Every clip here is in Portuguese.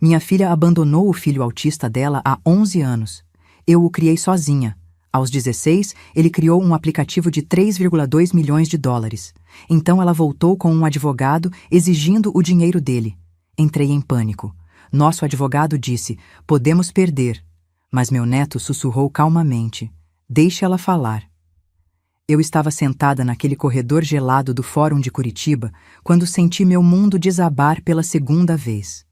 Minha filha abandonou o filho autista dela há 11 anos. Eu o criei sozinha. Aos 16, ele criou um aplicativo de 3,2 milhões de dólares. Então ela voltou com um advogado exigindo o dinheiro dele. Entrei em pânico. Nosso advogado disse: podemos perder. Mas meu neto sussurrou calmamente: deixe ela falar. Eu estava sentada naquele corredor gelado do Fórum de Curitiba quando senti meu mundo desabar pela segunda vez.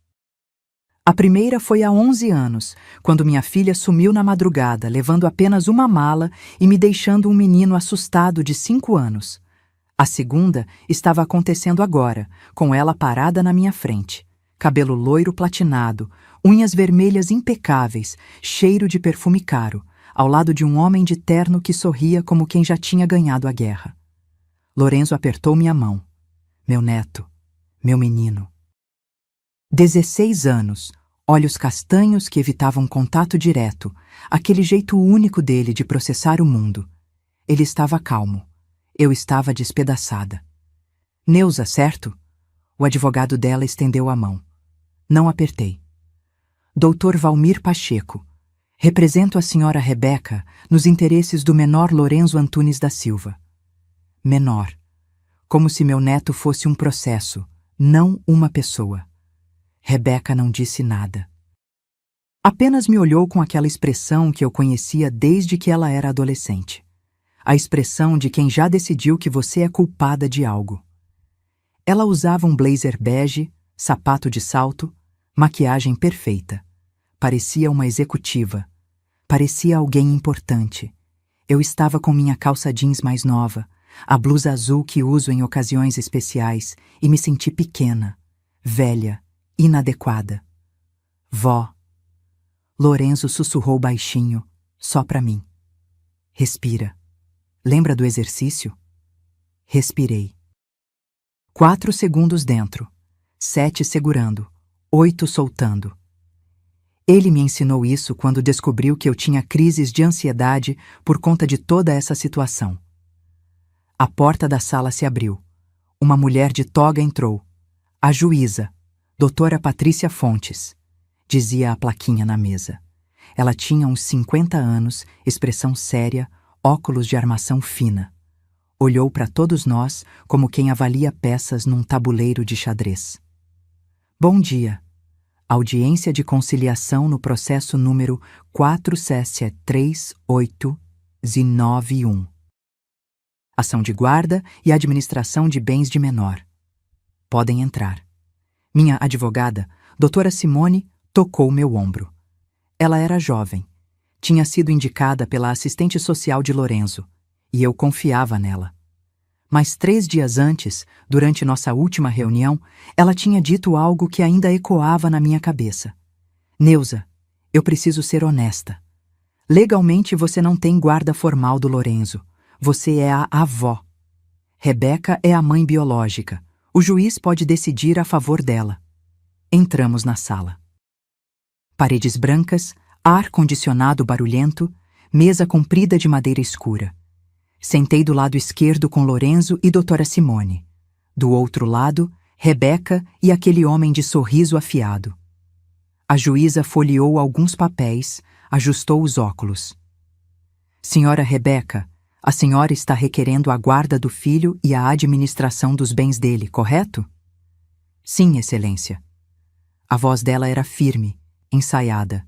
A primeira foi há 11 anos, quando minha filha sumiu na madrugada, levando apenas uma mala e me deixando um menino assustado de 5 anos. A segunda estava acontecendo agora, com ela parada na minha frente. Cabelo loiro platinado, unhas vermelhas impecáveis, cheiro de perfume caro, ao lado de um homem de terno que sorria como quem já tinha ganhado a guerra. Lorenzo apertou minha mão. Meu neto, meu menino. 16 anos, olhos castanhos que evitavam contato direto, aquele jeito único dele de processar o mundo. Ele estava calmo. Eu estava despedaçada. Neuza, certo? O advogado dela estendeu a mão. Não apertei. Doutor Valmir Pacheco. Represento a senhora Rebeca nos interesses do menor Lorenzo Antunes da Silva. Menor. Como se meu neto fosse um processo, não uma pessoa. Rebeca não disse nada. Apenas me olhou com aquela expressão que eu conhecia desde que ela era adolescente. A expressão de quem já decidiu que você é culpada de algo. Ela usava um blazer bege, sapato de salto, maquiagem perfeita. Parecia uma executiva. Parecia alguém importante. Eu estava com minha calça jeans mais nova, a blusa azul que uso em ocasiões especiais, e me senti pequena, velha, inadequada. Vó. Lorenzo sussurrou baixinho, só para mim. Respira. Lembra do exercício? Respirei. 4 segundos dentro, 7 segurando, 8 soltando. Ele me ensinou isso quando descobriu que eu tinha crises de ansiedade por conta de toda essa situação. A porta da sala se abriu. Uma mulher de toga entrou. A juíza, doutora Patrícia Fontes, dizia a plaquinha na mesa. Ela tinha uns 50 anos, expressão séria, óculos de armação fina. Olhou para todos nós como quem avalia peças num tabuleiro de xadrez. Bom dia. Audiência de conciliação no processo número 4738991. Ação de guarda e administração de bens de menor. Podem entrar. Minha advogada, doutora Simone, tocou meu ombro. Ela era jovem. Tinha sido indicada pela assistente social de Lorenzo, e eu confiava nela. Mas 3 dias antes, durante nossa última reunião, ela tinha dito algo que ainda ecoava na minha cabeça. Neuza, eu preciso ser honesta. Legalmente você não tem guarda formal do Lorenzo. Você é a avó. Rebeca é a mãe biológica. O juiz pode decidir a favor dela. Entramos na sala. Paredes brancas, ar-condicionado barulhento, mesa comprida de madeira escura. Sentei do lado esquerdo com Lorenzo e doutora Simone. Do outro lado, Rebeca e aquele homem de sorriso afiado. A juíza folheou alguns papéis, ajustou os óculos. Senhora Rebeca, a senhora está requerendo a guarda do filho e a administração dos bens dele, correto? Sim, excelência. A voz dela era firme, ensaiada.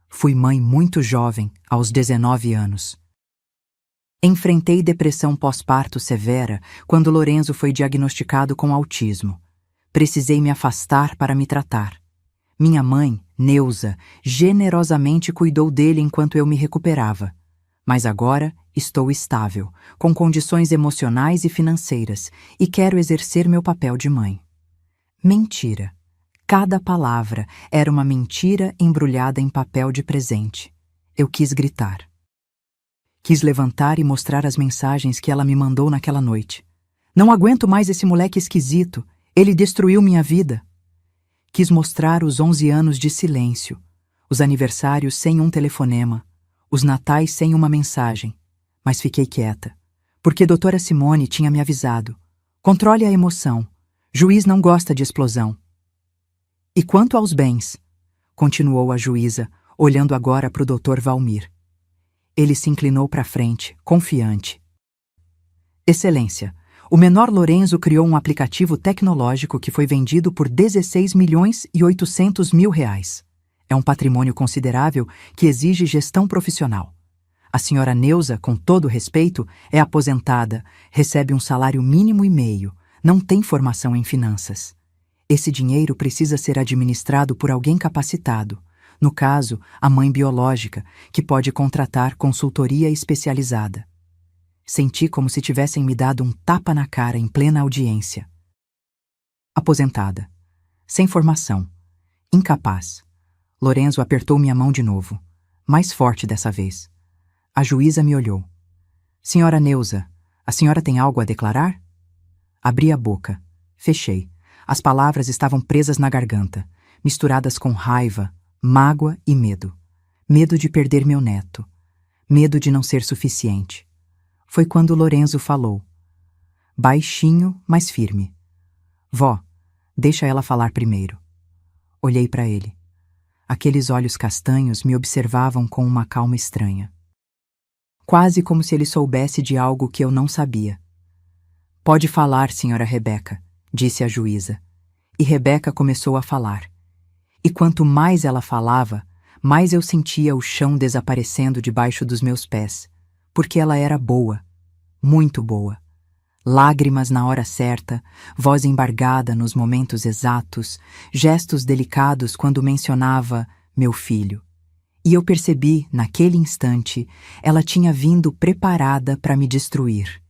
Fui mãe muito jovem, aos 19 anos. Enfrentei depressão pós-parto severa quando Lorenzo foi diagnosticado com autismo. Precisei me afastar para me tratar. Minha mãe, Neuza, generosamente cuidou dele enquanto eu me recuperava. Mas agora estou estável, com condições emocionais e financeiras, e quero exercer meu papel de mãe. Mentira. Cada palavra era uma mentira embrulhada em papel de presente. Eu quis gritar. Quis levantar e mostrar as mensagens que ela me mandou naquela noite. Não aguento mais esse moleque esquisito. Ele destruiu minha vida. Quis mostrar os 11 anos de silêncio, os aniversários sem um telefonema, os natais sem uma mensagem. Mas fiquei quieta, porque doutora Simone tinha me avisado. Controle a emoção. Juiz não gosta de explosão. E quanto aos bens? Continuou a juíza, olhando agora para o Dr. Valmir. Ele se inclinou para a frente, confiante. Excelência, o menor Lorenzo criou um aplicativo tecnológico que foi vendido por 16.800.000 reais. É um patrimônio considerável que exige gestão profissional. A senhora Neuza, com todo respeito, é aposentada, recebe um salário mínimo e meio, não tem formação em finanças. Esse dinheiro precisa ser administrado por alguém capacitado, no caso, a mãe biológica, que pode contratar consultoria especializada. Senti como se tivessem me dado um tapa na cara em plena audiência. Aposentada. Sem formação. Incapaz. Lorenzo apertou minha mão de novo, mais forte dessa vez. A juíza me olhou. Senhora Neuza, a senhora tem algo a declarar? Abri a boca. Fechei. As palavras estavam presas na garganta, misturadas com raiva, mágoa e medo. Medo de perder meu neto. Medo de não ser suficiente. Foi quando Lorenzo falou. Baixinho, mas firme. Vó, deixa ela falar primeiro. Olhei para ele. Aqueles olhos castanhos me observavam com uma calma estranha. Quase como se ele soubesse de algo que eu não sabia. Pode falar, senhora Rebeca, disse a juíza. E Rebeca começou a falar. E quanto mais ela falava, mais eu sentia o chão desaparecendo debaixo dos meus pés, porque ela era boa, muito boa. Lágrimas na hora certa, voz embargada nos momentos exatos, gestos delicados quando mencionava meu filho. E eu percebi, naquele instante, ela tinha vindo preparada para me destruir.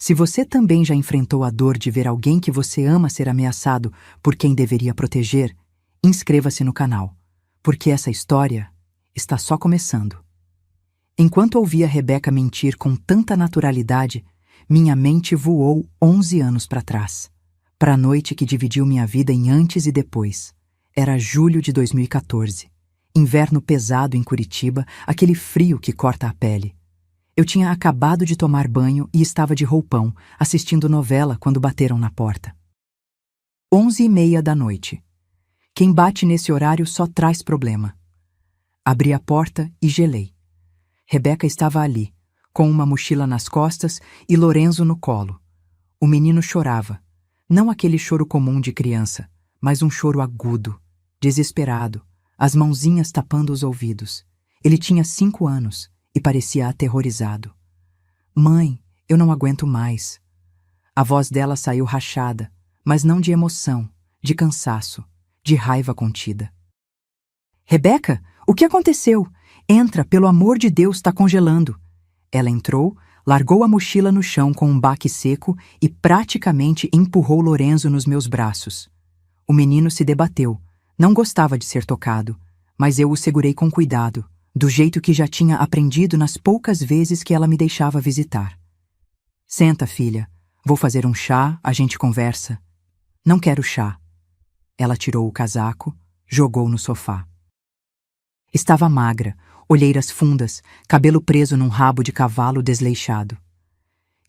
Se você também já enfrentou a dor de ver alguém que você ama ser ameaçado por quem deveria proteger, inscreva-se no canal, porque essa história está só começando. Enquanto ouvia Rebeca mentir com tanta naturalidade, minha mente voou 11 anos para trás, para a noite que dividiu minha vida em antes e depois. Era julho de 2014, inverno pesado em Curitiba, aquele frio que corta a pele. Eu tinha acabado de tomar banho e estava de roupão, assistindo novela quando bateram na porta. 11h30 da noite. Quem bate nesse horário só traz problema. Abri a porta e gelei. Rebeca estava ali, com uma mochila nas costas e Lorenzo no colo. O menino chorava. Não aquele choro comum de criança, mas um choro agudo, desesperado, as mãozinhas tapando os ouvidos. Ele tinha 5 anos e parecia aterrorizado. Mãe, eu não aguento mais. A voz dela saiu rachada, mas não de emoção, de cansaço, de raiva contida. Rebeca, o que aconteceu? Entra, pelo amor de Deus, está congelando. Ela entrou, largou a mochila no chão com um baque seco e praticamente empurrou Lorenzo nos meus braços. O menino se debateu, não gostava de ser tocado, mas eu o segurei com cuidado, do jeito que já tinha aprendido nas poucas vezes que ela me deixava visitar. Senta, filha. Vou fazer um chá, a gente conversa. Não quero chá. Ela tirou o casaco, jogou no sofá. Estava magra, olheiras fundas, cabelo preso num rabo de cavalo desleixado.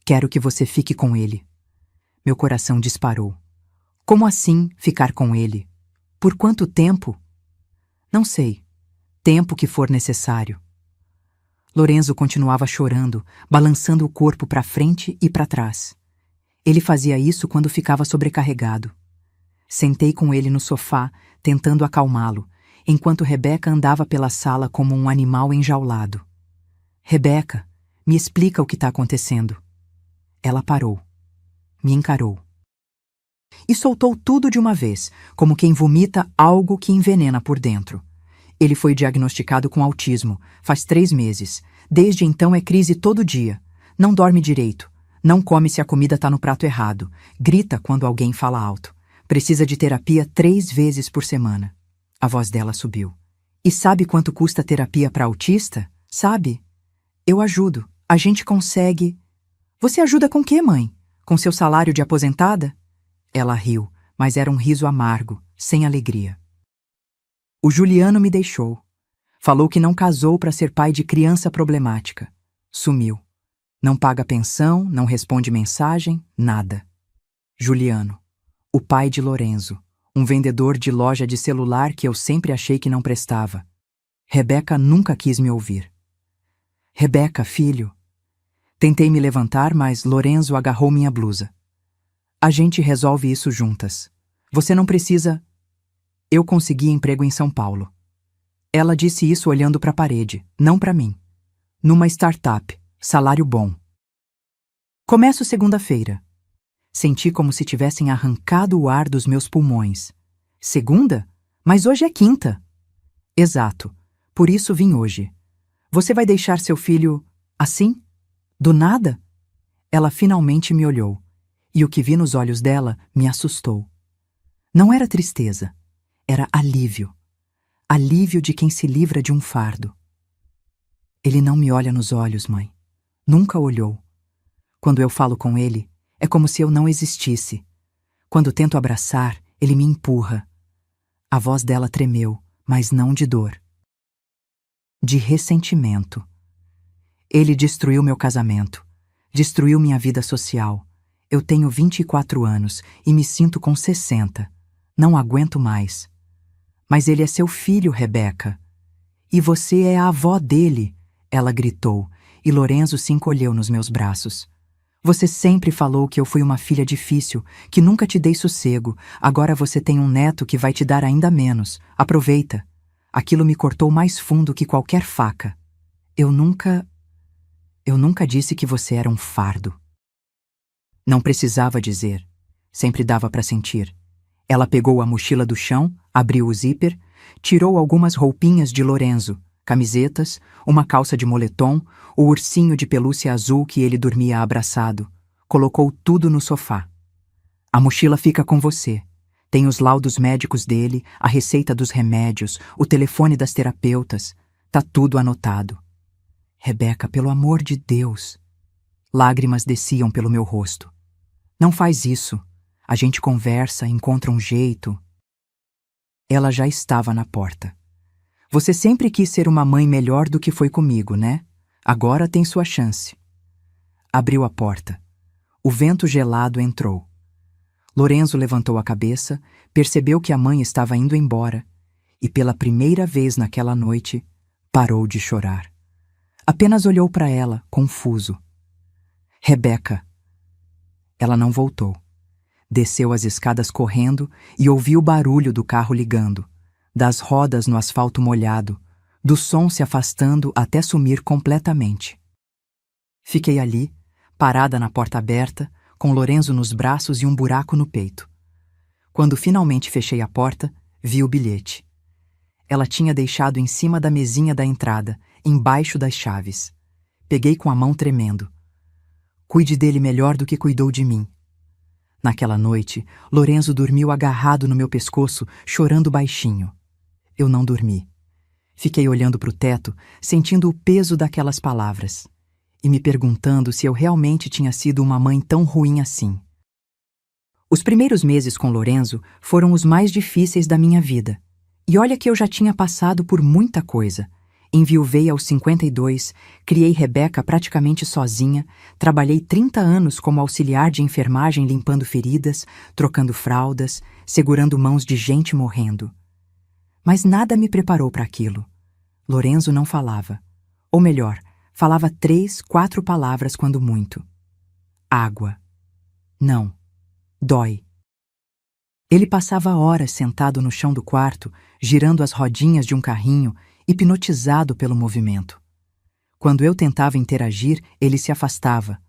Quero que você fique com ele. Meu coração disparou. Como assim ficar com ele? Por quanto tempo? Não sei. Tempo que for necessário. Lorenzo continuava chorando, balançando o corpo para frente e para trás. Ele fazia isso quando ficava sobrecarregado. Sentei com ele no sofá, tentando acalmá-lo, enquanto Rebeca andava pela sala como um animal enjaulado. Rebeca, me explica o que está acontecendo. Ela parou. Me encarou. E soltou tudo de uma vez, como quem vomita algo que envenena por dentro. Ele foi diagnosticado com autismo, faz 3 meses. Desde então é crise todo dia. Não dorme direito. Não come se a comida está no prato errado. Grita quando alguém fala alto. Precisa de terapia 3 vezes por semana. A voz dela subiu. E sabe quanto custa terapia para autista? Sabe? Eu ajudo. A gente consegue... Você ajuda com quê, mãe? Com seu salário de aposentada? Ela riu, mas era um riso amargo, sem alegria. O Juliano me deixou. Falou que não casou para ser pai de criança problemática. Sumiu. Não paga pensão, não responde mensagem, nada. Juliano. O pai de Lorenzo. Um vendedor de loja de celular que eu sempre achei que não prestava. Rebeca nunca quis me ouvir. Rebeca, filho. Tentei me levantar, mas Lorenzo agarrou minha blusa. A gente resolve isso juntas. Você não precisa... Eu consegui emprego em São Paulo. Ela disse isso olhando para a parede, não para mim. Numa startup, salário bom. Começo segunda-feira. Senti como se tivessem arrancado o ar dos meus pulmões. Segunda? Mas hoje é quinta. Exato. Por isso vim hoje. Você vai deixar seu filho assim? Do nada? Ela finalmente me olhou, e o que vi nos olhos dela me assustou. Não era tristeza, era alívio. Alívio de quem se livra de um fardo. Ele não me olha nos olhos, mãe. Nunca olhou. Quando eu falo com ele, é como se eu não existisse. Quando tento abraçar, ele me empurra. A voz dela tremeu, mas não de dor. De ressentimento. Ele destruiu meu casamento. Destruiu minha vida social. Eu tenho 24 anos e me sinto com 60. Não aguento mais. Mas ele é seu filho, Rebeca. E você é a avó dele, ela gritou, e Lorenzo se encolheu nos meus braços. Você sempre falou que eu fui uma filha difícil, que nunca te dei sossego. Agora você tem um neto que vai te dar ainda menos. Aproveita. Aquilo me cortou mais fundo que qualquer faca. Eu nunca disse que você era um fardo. Não precisava dizer. Sempre dava para sentir. Ela pegou a mochila do chão, abriu o zíper, tirou algumas roupinhas de Lorenzo, camisetas, uma calça de moletom, o ursinho de pelúcia azul que ele dormia abraçado. Colocou tudo no sofá. A mochila fica com você. Tem os laudos médicos dele, a receita dos remédios, o telefone das terapeutas. Tá tudo anotado. Rebeca, pelo amor de Deus. Lágrimas desciam pelo meu rosto. Não faz isso. A gente conversa, encontra um jeito. Ela já estava na porta. Você sempre quis ser uma mãe melhor do que foi comigo, né? Agora tem sua chance. Abriu a porta. O vento gelado entrou. Lorenzo levantou a cabeça, percebeu que a mãe estava indo embora e, pela primeira vez naquela noite, parou de chorar. Apenas olhou para ela, confuso. Rebeca. Ela não voltou. Desceu as escadas correndo e ouviu o barulho do carro ligando, das rodas no asfalto molhado, do som se afastando até sumir completamente. Fiquei ali, parada na porta aberta, com Lorenzo nos braços e um buraco no peito. Quando finalmente fechei a porta, vi o bilhete. Ela tinha deixado em cima da mesinha da entrada, embaixo das chaves. Peguei com a mão tremendo. Cuide dele melhor do que cuidou de mim. Naquela noite, Lorenzo dormiu agarrado no meu pescoço, chorando baixinho. Eu não dormi. Fiquei olhando para o teto, sentindo o peso daquelas palavras, e me perguntando se eu realmente tinha sido uma mãe tão ruim assim. Os primeiros meses com Lorenzo foram os mais difíceis da minha vida. E olha que eu já tinha passado por muita coisa. Enviuvei aos 52, criei Rebeca praticamente sozinha, trabalhei 30 anos como auxiliar de enfermagem limpando feridas, trocando fraldas, segurando mãos de gente morrendo. Mas nada me preparou para aquilo. Lorenzo não falava. Ou melhor, falava 3, 4 palavras quando muito. Água. Não. Dói. Ele passava horas sentado no chão do quarto, girando as rodinhas de um carrinho, hipnotizado pelo movimento. Quando eu tentava interagir, ele se afastava.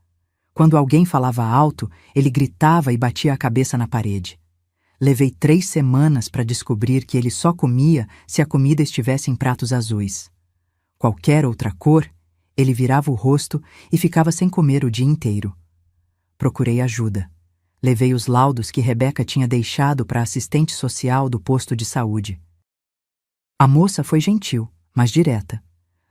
Quando alguém falava alto, ele gritava e batia a cabeça na parede. Levei 3 semanas para descobrir que ele só comia se a comida estivesse em pratos azuis. Qualquer outra cor, ele virava o rosto e ficava sem comer o dia inteiro. Procurei ajuda. Levei os laudos que Rebeca tinha deixado para a assistente social do posto de saúde. A moça foi gentil, mas direta.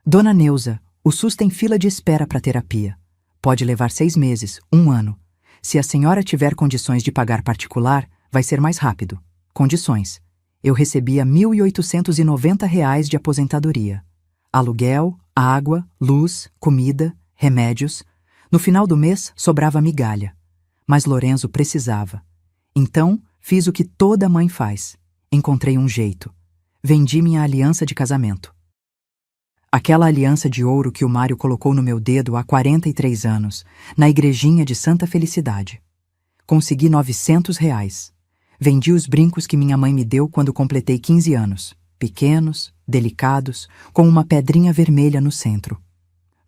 Dona Neuza, o SUS tem fila de espera para terapia. Pode levar 6 meses, 1 ano. Se a senhora tiver condições de pagar particular, vai ser mais rápido. Condições. Eu recebia R$ 1.890 de aposentadoria. Aluguel, água, luz, comida, remédios. No final do mês, sobrava migalha. Mas Lorenzo precisava. Então, Fiz o que toda mãe faz. Encontrei um jeito. Vendi minha aliança de casamento. Aquela aliança de ouro que o Mário colocou no meu dedo há 43 anos, na igrejinha de Santa Felicidade. Consegui R$ 900. Vendi os brincos que minha mãe me deu quando completei 15 anos. Pequenos, delicados, com uma pedrinha vermelha no centro.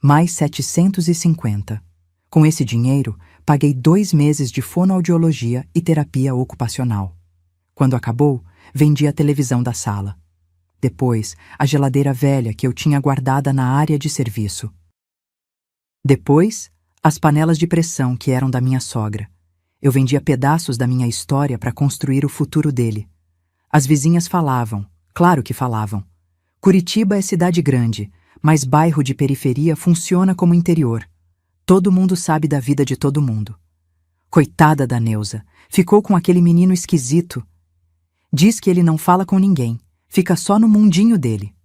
Mais 750. Com esse dinheiro, paguei 2 meses de fonoaudiologia e terapia ocupacional. Quando acabou, vendi a televisão da sala. Depois, a geladeira velha que eu tinha guardada na área de serviço. Depois, as panelas de pressão que eram da minha sogra. Eu vendia pedaços da minha história para construir o futuro dele. As vizinhas falavam, claro que falavam. Curitiba é cidade grande, mas bairro de periferia funciona como interior. Todo mundo sabe da vida de todo mundo. Coitada da Neuza, ficou com aquele menino esquisito. Diz que ele não fala com ninguém, fica só no mundinho dele.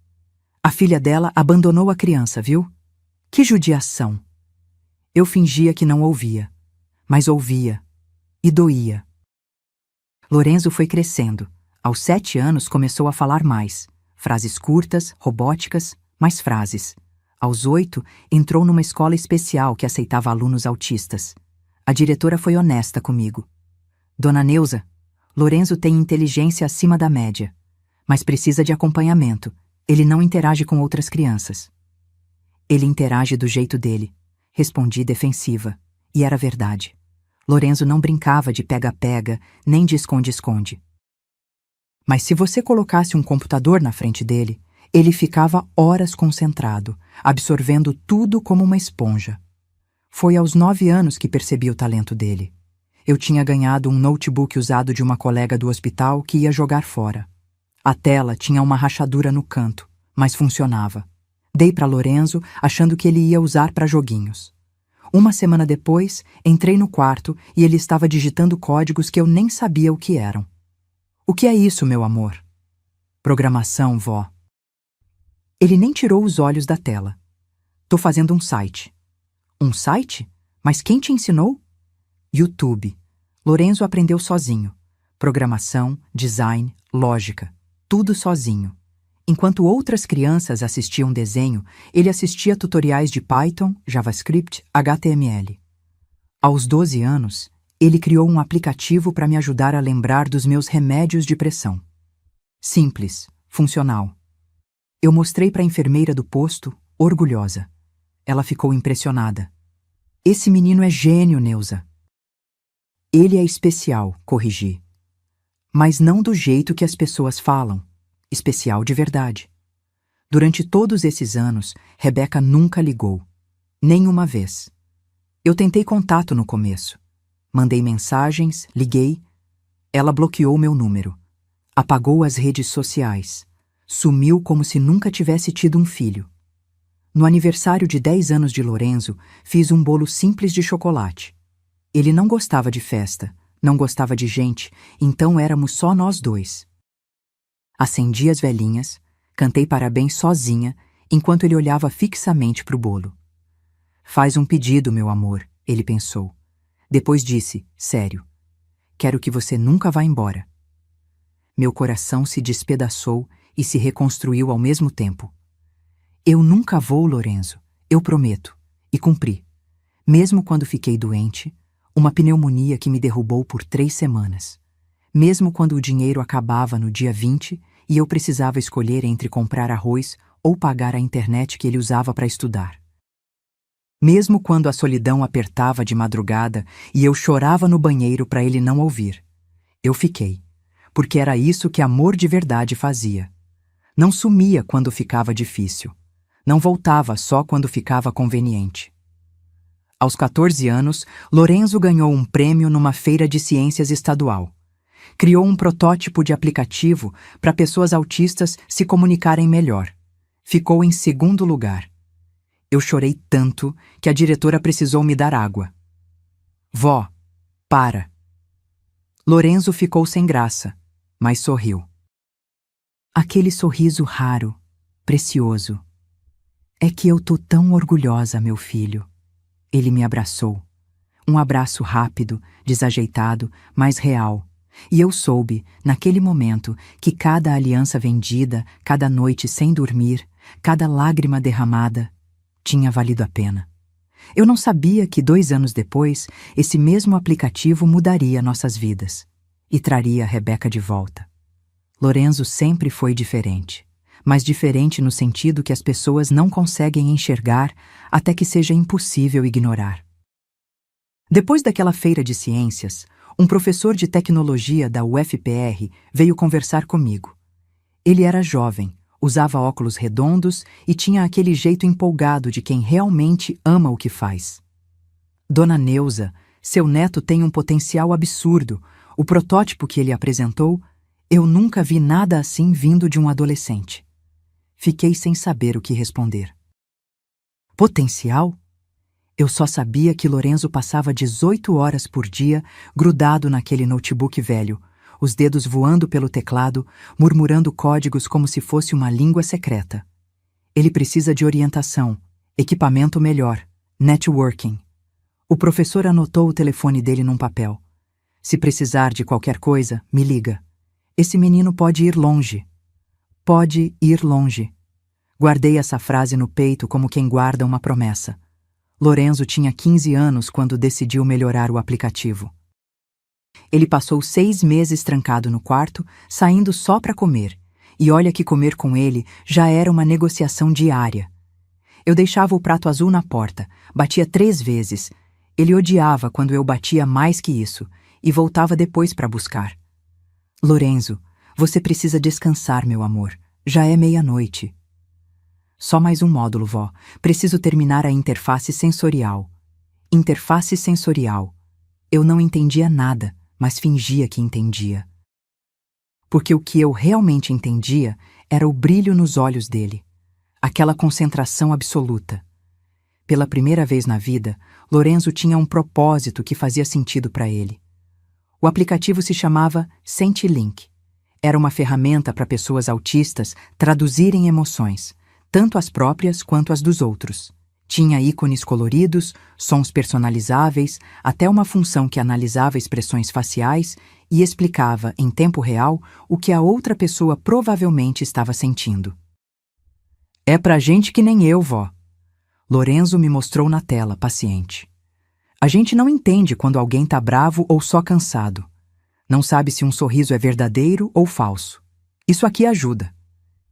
A filha dela abandonou a criança, viu? Que judiação! Eu fingia que não ouvia, mas ouvia, e doía. Lorenzo foi crescendo. Aos 7 anos começou a falar mais. Frases curtas, robóticas, mais frases. Aos 8, entrou numa escola especial que aceitava alunos autistas. A diretora foi honesta comigo. Dona Neuza, Lorenzo tem inteligência acima da média, mas precisa de acompanhamento. Ele não interage com outras crianças. Ele interage do jeito dele. Respondi defensiva. E era verdade. Lorenzo não brincava de pega-pega, nem de esconde-esconde. Mas se você colocasse um computador na frente dele, ele ficava horas concentrado, absorvendo tudo como uma esponja. Foi aos 9 anos que percebi o talento dele. Eu tinha ganhado um notebook usado de uma colega do hospital que ia jogar fora. A tela tinha uma rachadura no canto, mas funcionava. Dei para Lorenzo, achando que ele ia usar para joguinhos. Uma semana depois, entrei no quarto e ele estava digitando códigos que eu nem sabia o que eram. O que é isso, meu amor? Programação, vó. Ele nem tirou os olhos da tela. Tô fazendo um site. Um site? Mas quem te ensinou? YouTube. Lorenzo aprendeu sozinho. Programação, design, lógica. Tudo sozinho. Enquanto outras crianças assistiam desenho, ele assistia tutoriais de Python, JavaScript, HTML. Aos 12 anos, ele criou um aplicativo para me ajudar a lembrar dos meus remédios de pressão. Simples, funcional. Eu mostrei para a enfermeira do posto, orgulhosa. Ela ficou impressionada. Esse menino é gênio, Neuza. Ele é especial, corrigi. Mas não do jeito que as pessoas falam. Especial de verdade. Durante todos esses anos, Rebeca nunca ligou. Nenhuma vez. Eu tentei contato no começo. Mandei mensagens, liguei. Ela bloqueou meu número. Apagou as redes sociais. Sumiu como se nunca tivesse tido um filho. No aniversário de 10 anos de Lorenzo, fiz um bolo simples de chocolate. Ele não gostava de festa, não gostava de gente, então éramos só nós dois. Acendi as velhinhas, cantei parabéns sozinha, enquanto ele olhava fixamente para o bolo. Faz um pedido, meu amor, ele pensou. Depois disse, sério, quero que você nunca vá embora. Meu coração se despedaçou e se reconstruiu ao mesmo tempo. Eu nunca vou, Lorenzo, eu prometo, e cumpri. Mesmo quando fiquei doente, uma pneumonia que me derrubou por 3 semanas. Mesmo quando o dinheiro acabava no dia 20 e eu precisava escolher entre comprar arroz ou pagar a internet que ele usava para estudar. Mesmo quando a solidão apertava de madrugada e eu chorava no banheiro para ele não ouvir. Eu fiquei, porque era isso que amor de verdade fazia. Não sumia quando ficava difícil. Não voltava só quando ficava conveniente. Aos 14 anos, Lorenzo ganhou um prêmio numa feira de ciências estadual. Criou um protótipo de aplicativo para pessoas autistas se comunicarem melhor. Ficou em 2º lugar. Eu chorei tanto que a diretora precisou me dar água. Vó, para. Lorenzo ficou sem graça, mas sorriu. Aquele sorriso raro, precioso. É que eu tô tão orgulhosa, meu filho. Ele me abraçou. Um abraço rápido, desajeitado, mas real. E eu soube, naquele momento, que cada aliança vendida, cada noite sem dormir, cada lágrima derramada, tinha valido a pena. Eu não sabia que 2 anos depois, esse mesmo aplicativo mudaria nossas vidas e traria a Rebeca de volta. Lorenzo sempre foi diferente, mas diferente no sentido que as pessoas não conseguem enxergar até que seja impossível ignorar. Depois daquela feira de ciências, um professor de tecnologia da UFPR veio conversar comigo. Ele era jovem, usava óculos redondos e tinha aquele jeito empolgado de quem realmente ama o que faz. Dona Neuza, seu neto tem um potencial absurdo. O protótipo que ele apresentou, eu nunca vi nada assim vindo de um adolescente. Fiquei sem saber o que responder. Potencial? Eu só sabia que Lorenzo passava 18 horas por dia grudado naquele notebook velho, os dedos voando pelo teclado, murmurando códigos como se fosse uma língua secreta. Ele precisa de orientação, equipamento melhor, networking. O professor anotou o telefone dele num papel. Se precisar de qualquer coisa, me liga. Esse menino pode ir longe. Pode ir longe. Guardei essa frase no peito como quem guarda uma promessa. Lorenzo tinha 15 anos quando decidiu melhorar o aplicativo. Ele passou 6 meses trancado no quarto, saindo só para comer. E olha que comer com ele já era uma negociação diária. Eu deixava o prato azul na porta, batia 3 vezes. Ele odiava quando eu batia mais que isso, e voltava depois para buscar. Lorenzo, você precisa descansar, meu amor. Já é 00:30. Só mais um módulo, vó. Preciso terminar a interface sensorial. Interface sensorial. Eu não entendia nada, mas fingia que entendia. Porque o que eu realmente entendia era o brilho nos olhos dele. Aquela concentração absoluta. Pela primeira vez na vida, Lorenzo tinha um propósito que fazia sentido para ele. O aplicativo se chamava SentiLink. Era uma ferramenta para pessoas autistas traduzirem emoções, tanto as próprias quanto as dos outros. Tinha ícones coloridos, sons personalizáveis, até uma função que analisava expressões faciais e explicava, em tempo real, o que a outra pessoa provavelmente estava sentindo. É pra gente que nem eu, vó. Lorenzo me mostrou na tela, paciente. A gente não entende quando alguém tá bravo ou só cansado. Não sabe se um sorriso é verdadeiro ou falso. Isso aqui ajuda.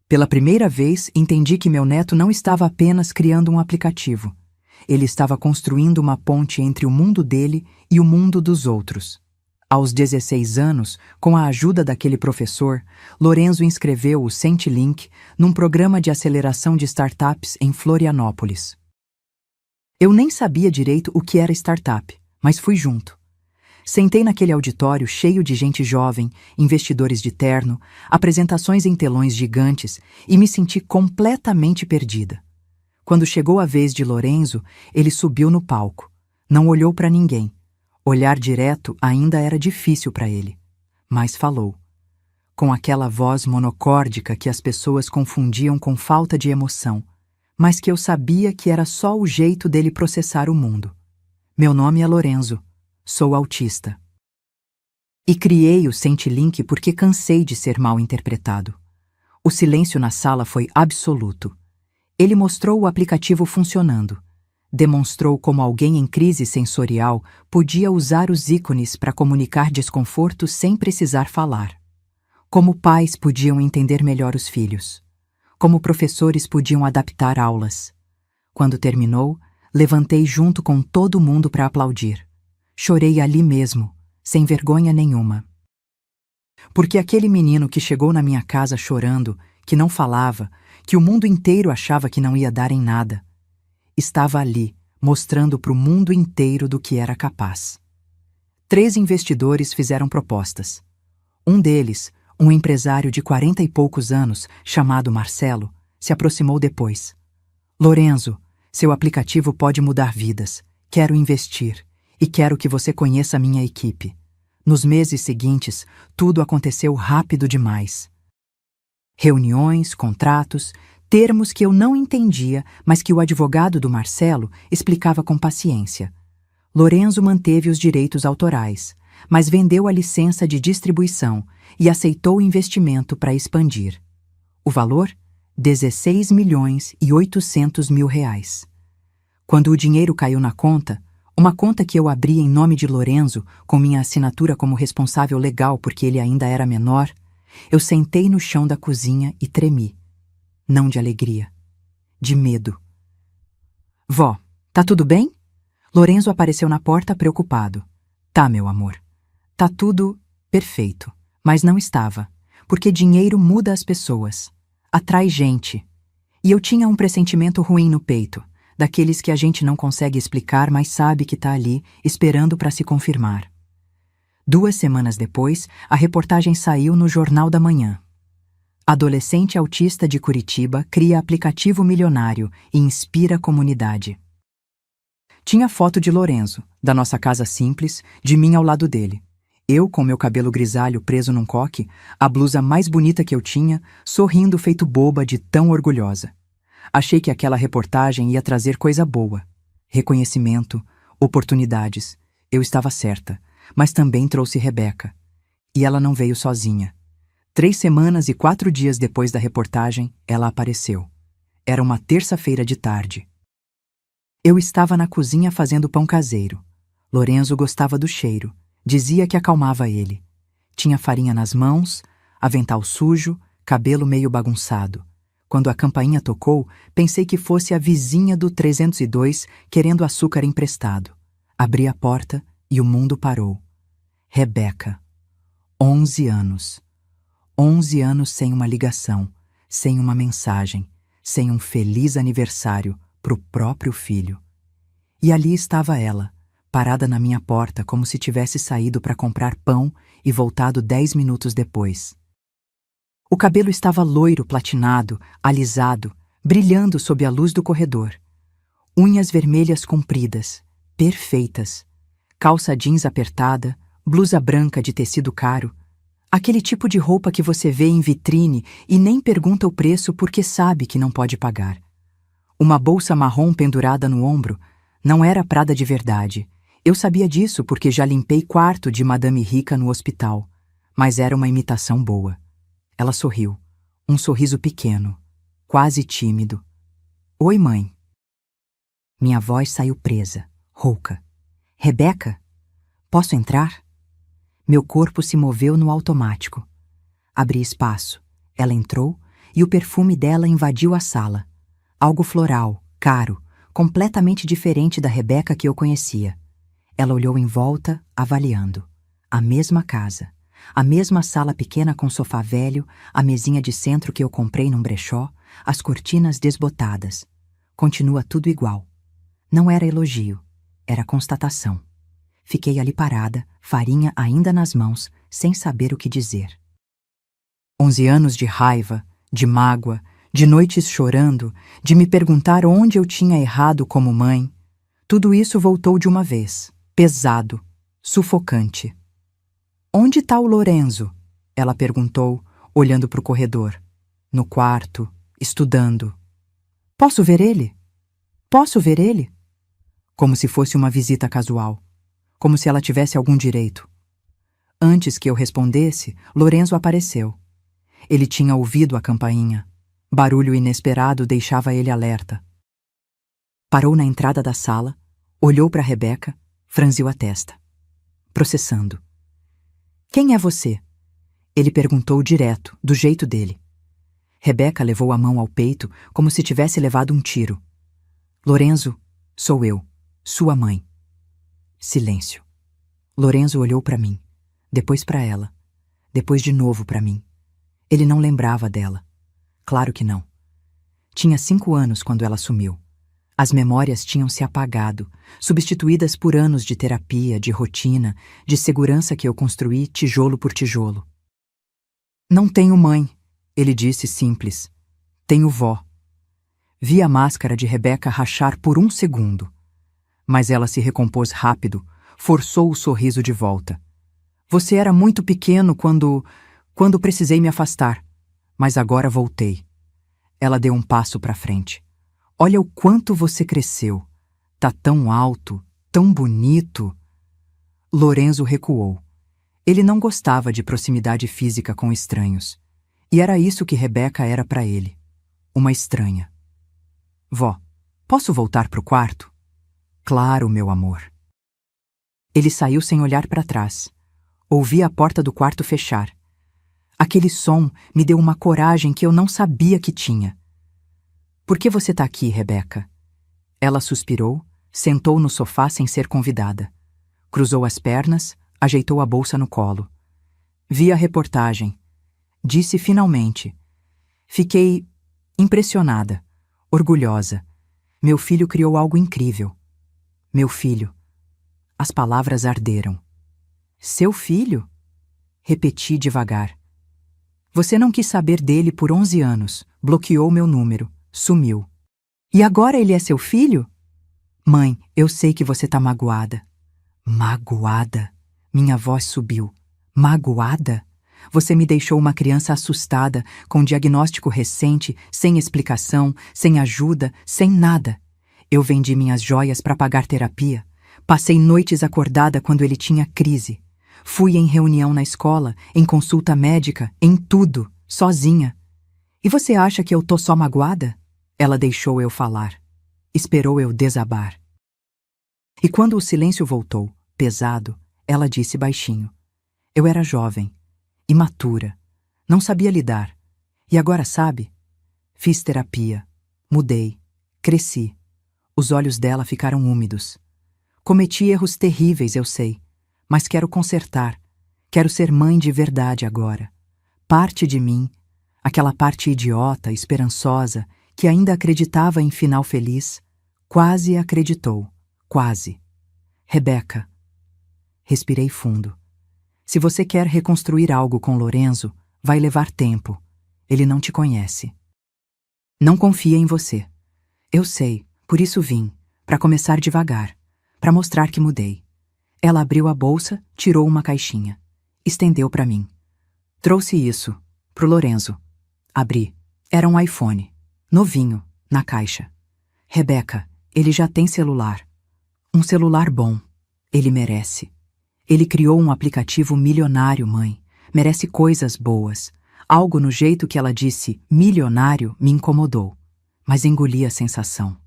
Pela primeira vez, entendi que meu neto não estava apenas criando um aplicativo. Ele estava construindo uma ponte entre o mundo dele e o mundo dos outros. Aos 16 anos, com a ajuda daquele professor, Lorenzo inscreveu o SentiLink num programa de aceleração de startups em Florianópolis. Eu nem sabia direito o que era startup, mas fui junto. Sentei naquele auditório cheio de gente jovem, investidores de terno, apresentações em telões gigantes e me senti completamente perdida. Quando chegou a vez de Lorenzo, ele subiu no palco. Não olhou para ninguém. Olhar direto ainda era difícil para ele. Mas falou. Com aquela voz monocórdica que as pessoas confundiam com falta de emoção, mas que eu sabia que era só o jeito dele processar o mundo. Meu nome é Lorenzo. Sou autista. E criei o SentiLink porque cansei de ser mal interpretado. O silêncio na sala foi absoluto. Ele mostrou o aplicativo funcionando. Demonstrou como alguém em crise sensorial podia usar os ícones para comunicar desconforto sem precisar falar. Como pais podiam entender melhor os filhos. Como professores podiam adaptar aulas. Quando terminou, levantei junto com todo mundo para aplaudir. Chorei ali mesmo, sem vergonha nenhuma. Porque aquele menino que chegou na minha casa chorando, que não falava, que o mundo inteiro achava que não ia dar em nada, estava ali, mostrando para o mundo inteiro do que era capaz. 3 investidores fizeram propostas. Um deles, um empresário de 40 e poucos anos, chamado Marcelo, se aproximou depois. Lorenzo, seu aplicativo pode mudar vidas. Quero investir. E quero que você conheça minha equipe. Nos meses seguintes, tudo aconteceu rápido demais. Reuniões, contratos, termos que eu não entendia, mas que o advogado do Marcelo explicava com paciência. Lorenzo manteve os direitos autorais, mas vendeu a licença de distribuição e aceitou o investimento para expandir. O valor? 16.800.000 reais. Quando o dinheiro caiu na conta, uma conta que eu abri em nome de Lorenzo, com minha assinatura como responsável legal porque ele ainda era menor, eu sentei no chão da cozinha e tremi. Não de alegria, de medo. Vó, tá tudo bem? Lorenzo apareceu na porta preocupado. Tá, meu amor. Tá tudo perfeito. Mas não estava, porque dinheiro muda as pessoas. Atrai gente. E eu tinha um pressentimento ruim no peito, daqueles que a gente não consegue explicar, mas sabe que tá ali, esperando para se confirmar. 2 semanas depois, a reportagem saiu no Jornal da Manhã. Adolescente autista de Curitiba cria aplicativo milionário e inspira a comunidade. Tinha foto de Lorenzo, da nossa casa simples, de mim ao lado dele. Eu, com meu cabelo grisalho preso num coque, a blusa mais bonita que eu tinha, sorrindo feito boba de tão orgulhosa. Achei que aquela reportagem ia trazer coisa boa. Reconhecimento, oportunidades. Eu estava certa, mas também trouxe Rebeca. E ela não veio sozinha. 3 semanas e 4 dias depois da reportagem, ela apareceu. Era uma terça-feira de tarde. Eu estava na cozinha fazendo pão caseiro. Lorenzo gostava do cheiro. Dizia que acalmava ele. Tinha farinha nas mãos, avental sujo, cabelo meio bagunçado. Quando a campainha tocou, pensei que fosse a vizinha do 302 querendo açúcar emprestado. Abri a porta e o mundo parou. Rebeca. 11 anos. 11 anos sem uma ligação, sem uma mensagem, sem um feliz aniversário pro próprio filho. E ali estava ela, parada na minha porta como se tivesse saído para comprar pão e voltado 10 minutos depois. O cabelo estava loiro platinado, alisado, brilhando sob a luz do corredor. Unhas vermelhas compridas, perfeitas. Calça jeans apertada, blusa branca de tecido caro. Aquele tipo de roupa que você vê em vitrine e nem pergunta o preço porque sabe que não pode pagar. Uma bolsa marrom pendurada no ombro não era Prada de verdade. Eu sabia disso porque já limpei quarto de Madame Rica no hospital, mas era uma imitação boa. Ela sorriu, um sorriso pequeno, quase tímido. Oi, mãe. Minha voz saiu presa, rouca. Rebeca, posso entrar? Meu corpo se moveu no automático. Abri espaço. Ela entrou e o perfume dela invadiu a sala. Algo floral, caro, completamente diferente da Rebeca que eu conhecia. Ela olhou em volta, avaliando. A mesma casa. A mesma sala pequena com sofá velho, a mesinha de centro que eu comprei num brechó, as cortinas desbotadas. Continua tudo igual. Não era elogio, era constatação. Fiquei ali parada, farinha ainda nas mãos, sem saber o que dizer. 11 anos de raiva, de mágoa, de noites chorando, de me perguntar onde eu tinha errado como mãe. Tudo isso voltou de uma vez, pesado, sufocante. Onde está o Lorenzo? Ela perguntou, olhando para o corredor. No quarto, estudando. Posso ver ele? Posso ver ele? Como se fosse uma visita casual. Como se ela tivesse algum direito. Antes que eu respondesse, Lorenzo apareceu. Ele tinha ouvido a campainha. Barulho inesperado deixava ele alerta. Parou na entrada da sala, olhou para Rebeca, franziu a testa. Processando. Quem é você? Ele perguntou direto, do jeito dele. Rebeca levou a mão ao peito como se tivesse levado um tiro. Lorenzo, sou eu, sua mãe. Silêncio. Lorenzo olhou para mim, depois para ela, depois de novo para mim. Ele não lembrava dela. Claro que não. Tinha 5 anos quando ela sumiu. As memórias tinham se apagado, substituídas por anos de terapia, de rotina, de segurança que eu construí tijolo por tijolo. Não tenho mãe, ele disse simples. Tenho vó. Vi a máscara de Rebeca rachar por 1 segundo. Mas ela se recompôs rápido, forçou o sorriso de volta. Você era muito pequeno quando precisei me afastar, mas agora voltei. Ela deu um passo para frente. Olha o quanto você cresceu. Tá tão alto, tão bonito. Lorenzo recuou, Ele não gostava de proximidade física com estranhos. E era isso que Rebeca era para ele. Uma estranha. Vó, posso voltar pro quarto? Claro, meu amor. Ele saiu sem olhar para trás. Ouvi a porta do quarto fechar. Aquele som me deu uma coragem que eu não sabia que tinha. Por que você tá aqui, Rebeca? Ela suspirou, sentou no sofá sem ser convidada. Cruzou as pernas, ajeitou a bolsa no colo. Vi a reportagem. Disse finalmente. Fiquei impressionada, orgulhosa. Meu filho criou algo incrível. Meu filho. As palavras arderam. Seu filho? Repeti devagar. Você não quis saber dele por 11 anos, bloqueou meu número, sumiu. E agora ele é seu filho? Mãe, eu sei que você tá magoada. Magoada? Minha voz subiu. Magoada? Você me deixou uma criança assustada, com diagnóstico recente, sem explicação, sem ajuda, sem nada. Eu vendi minhas joias para pagar terapia. Passei noites acordada quando ele tinha crise. Fui em reunião na escola, em consulta médica, em tudo, sozinha. E você acha que eu tô só magoada? Ela deixou eu falar. Esperou eu desabar. E quando o silêncio voltou, pesado, ela disse baixinho. Eu era jovem, imatura, não sabia lidar. E agora sabe? Fiz terapia, mudei, cresci. Os olhos dela ficaram úmidos. Cometi erros terríveis, eu sei, mas quero consertar. Quero ser mãe de verdade agora. Parte de mim, aquela parte idiota, esperançosa, que ainda acreditava em final feliz, quase acreditou, quase. Rebeca. Respirei fundo. Se você quer reconstruir algo com Lorenzo, vai levar tempo. Ele não te conhece. Não confia em você. Eu sei, por isso vim, para começar devagar, para mostrar que mudei. Ela abriu a bolsa, tirou uma caixinha. Estendeu para mim. Trouxe isso, pro Lorenzo. Abri. Era um iPhone. Novinho, na caixa. Rebeca, ele já tem celular. Um celular bom. Ele merece. Ele criou um aplicativo milionário, mãe. Merece coisas boas. Algo no jeito que ela disse milionário me incomodou, mas engoli a sensação.